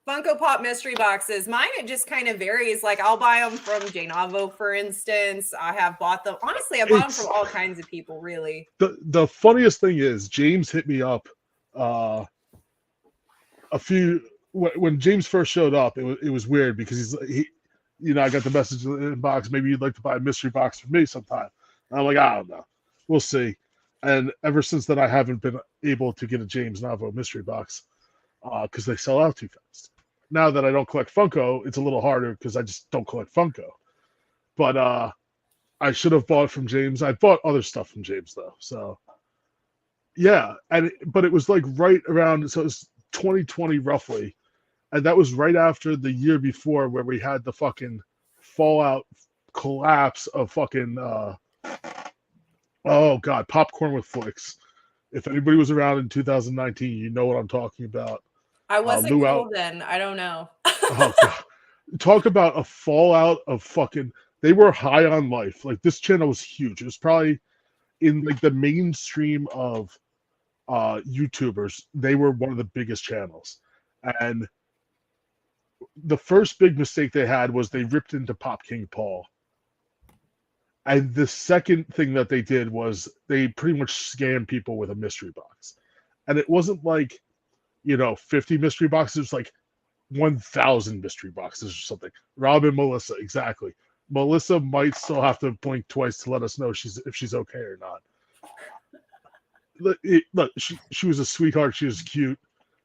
Funko Pop mystery boxes. Mine, it just kind of varies. Like, I'll buy them from JNavo, for instance. I have bought them. Honestly, I bought them from all kinds of people, really. The funniest thing is, James hit me up when James first showed up. It was weird because I got the message in the inbox. Maybe you'd like to buy a mystery box for me sometime. And I'm like, I don't know. We'll see. And ever since then, I haven't been able to get a JNavo mystery box because they sell out too fast. Now that I don't collect Funko, it's a little harder because I just don't collect Funko. But I should have bought from James. I bought other stuff from James though. So yeah, but it was like right around. So it was 2020 roughly, and that was right after the year before where we had the fucking fallout collapse of fucking oh god, Popcorn with Flicks. If anybody was around in 2019, you know what I'm talking about. I wasn't cool then. I don't know. Oh god, talk about a fallout of fucking. They were high on life. Like this channel was huge. It was probably in like the mainstream of YouTubers. They were one of the biggest channels, and the first big mistake they had was they ripped into Pop King Paul. And the second thing that they did was they pretty much scammed people with a mystery box. And it wasn't like, 50 mystery boxes. It was like 1,000 mystery boxes or something. Rob and Melissa, exactly. Melissa might still have to blink twice to let us know if she's okay or not. Look, she was a sweetheart. She was cute.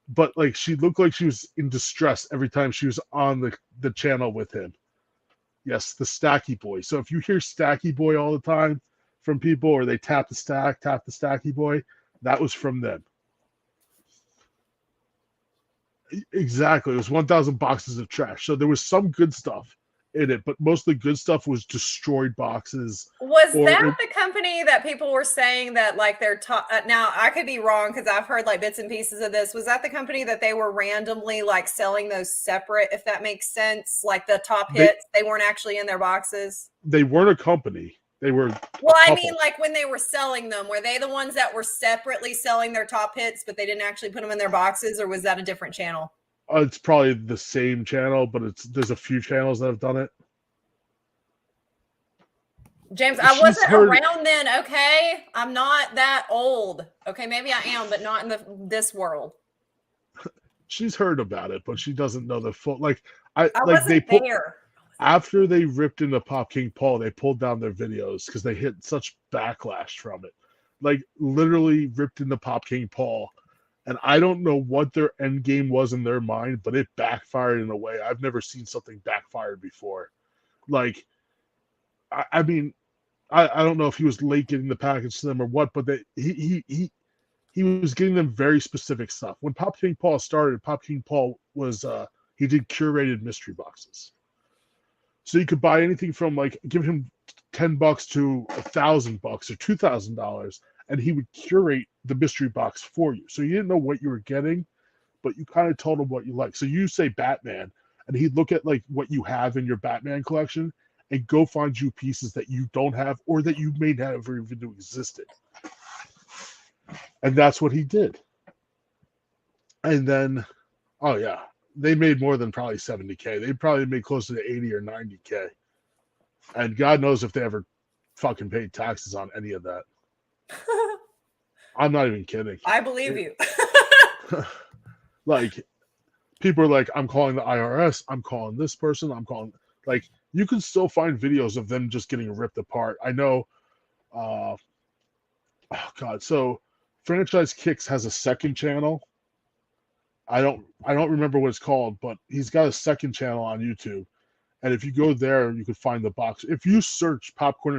But like she looked like she was in distress every time she was on the channel with him. Yes, the Stacky Boy. So if you hear Stacky Boy all the time from people, or they tap the Stacky Boy, that was from them. Exactly. It was 1,000 boxes of trash. So there was some good stuff in it, but most of the good stuff was destroyed boxes. Was that the company that people were saying that like their top? Now I could be wrong because I've heard like bits and pieces of this. Was that the company that they were randomly like selling those separate, if that makes sense? Like the top hits, they weren't actually in their boxes. They weren't a company. They were. Well, I mean, like when they were selling them, were they the ones that were separately selling their top hits, but they didn't actually put them in their boxes, or was that a different channel? It's probably the same channel, but there's a few channels that have done it. James, I wasn't around then, okay? I'm not that old. Okay, maybe I am, but not in this world. She's heard about it, but she doesn't know the full. I wasn't there. After they ripped into Pop King Paul, they pulled down their videos because they hit such backlash from it. Like literally ripped into Pop King Paul. And I don't know what their end game was in their mind, but it backfired in a way I've never seen something backfired before. Like, I mean, I don't know if he was late getting the package to them or what, but he was getting them very specific stuff. When Pop King Paul started, Pop King Paul was he did curated mystery boxes, so you could buy anything from like give him $10 to $1,000 or $2,000. And he would curate the mystery box for you. So you didn't know what you were getting, but you kind of told him what you like. So you say Batman, and he'd look at like what you have in your Batman collection and go find you pieces that you don't have or that you may never even knew existed. And that's what he did. And then, oh yeah, they made more than probably 70K. They probably made closer to 80 or 90K. And God knows if they ever fucking paid taxes on any of that. I'm not even kidding. I believe you. Like, people are like, I'm calling the IRS. I'm calling this person. I'm calling. Like, you can still find videos of them just getting ripped apart. I know. Oh God. So, Franchise Kicks has a second channel. I don't remember what it's called, but he's got a second channel on YouTube. And if you go there, you can find the box. If you search Popcorn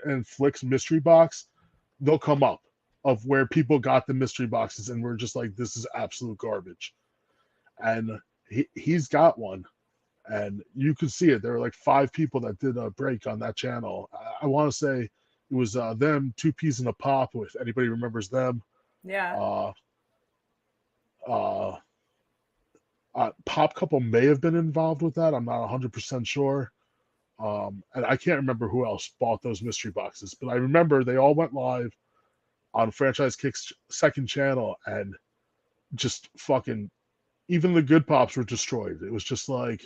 and Flicks mystery box, they'll come up of where people got the mystery boxes and we're just like, this is absolute garbage. And he's got one, and you can see it. There were like 5 people that did a break on that channel. I want to say it was them, 2 Peas in a Pop, if anybody remembers them. Yeah. Pop Couple may have been involved with that. I'm not 100% sure. And I can't remember who else bought those mystery boxes, but I remember they all went live on Franchise Kick's second channel, and just fucking, even the good pops were destroyed. It was just like,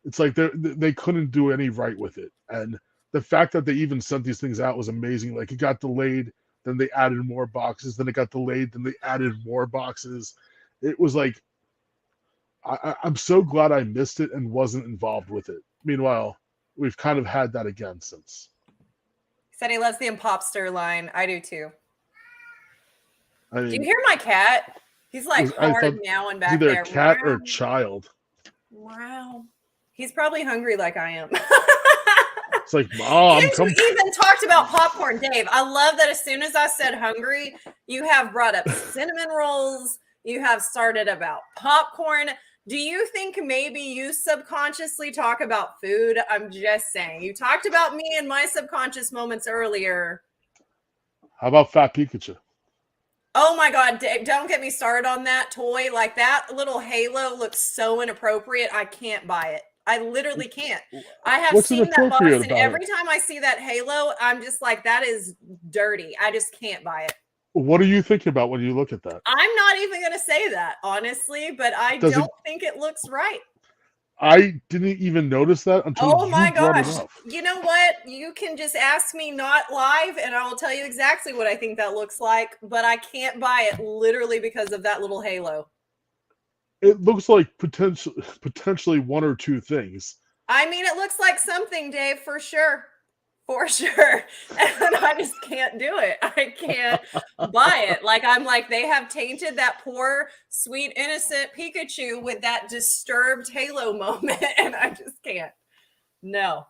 it's like they couldn't do any right with it. And the fact that they even sent these things out was amazing. Like, it got delayed, then they added more boxes, then it got delayed, then they added more boxes. It was like, I'm so glad I missed it and wasn't involved with it. Meanwhile, we've kind of had that again since. He said he loves the impopster line. I do too. I Do you mean, hear my cat? He's like I hard thought meowing it's back either there. a cat or a Wow. child. Wow. He's probably hungry like I am. It's like, Mom, And come. you even talked about popcorn, Dave. I love that as soon as I said hungry, you have brought up cinnamon rolls. You have started about popcorn. Do you think maybe you subconsciously talk about food? I'm just saying. You talked about me and my subconscious moments earlier. How about Fat Pikachu? Oh my God, Dave, don't get me started on that toy. Like that little halo looks so inappropriate. I can't buy it. I literally can't. I have What's seen that box, inappropriate and about every it? time I see that halo, I'm just like, that is dirty. I just can't buy it. What are you thinking about when you look at that? I'm not even going to say that, honestly, but I Does it? don't think it looks right. I didn't even notice that until Oh you my brought it gosh. up. You know what? You can just ask me not live, and I will tell you exactly what I think that looks like, but I can't buy it literally because of that little halo. It looks like potentially one or two things. I mean, it looks like something, Dave, for sure. For sure. And I just can't do it. I can't buy it. Like, I'm like, they have tainted that poor, sweet, innocent Pikachu with that disturbed Halo moment. And I just can't. No.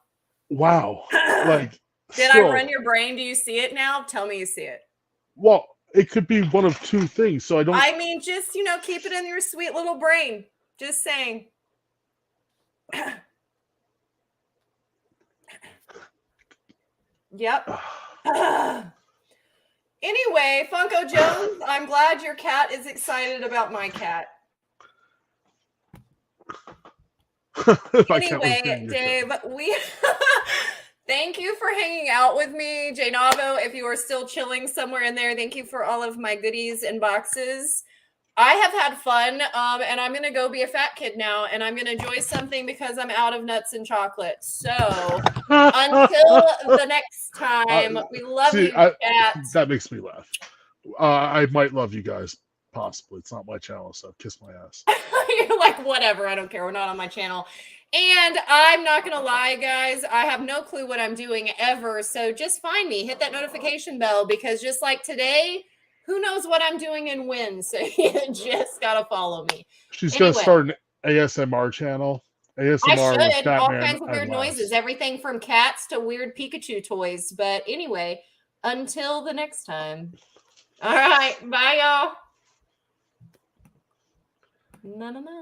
Wow. Like, Did I run your brain? Do you see it now? Tell me you see it. Well, it could be one of two things. So I don't. I mean, just, keep it in your sweet little brain. Just saying. Yep. Anyway, Funko Jones, I'm glad your cat is excited about my cat. Anyway, Dave, we thank you for hanging out with me. JNavo, if you are still chilling somewhere in there, thank you for all of my goodies and boxes. I have had fun, and I'm going to go be a fat kid now, and I'm going to enjoy something because I'm out of nuts and chocolate. So until the next time, we love you, chat. That makes me laugh. I might love you guys, possibly. It's not my channel, so kiss my ass. You're like, whatever, I don't care. We're not on my channel. And I'm not going to lie, guys. I have no clue what I'm doing ever. So just find me. Hit that notification bell because just like today, who knows what I'm doing and when. So you just got to follow me. She's going to start an ASMR channel. ASMR I with should. Batman All kinds of weird noises. Everything from cats to weird Pikachu toys. But anyway, until the next time. All right. Bye, y'all. No.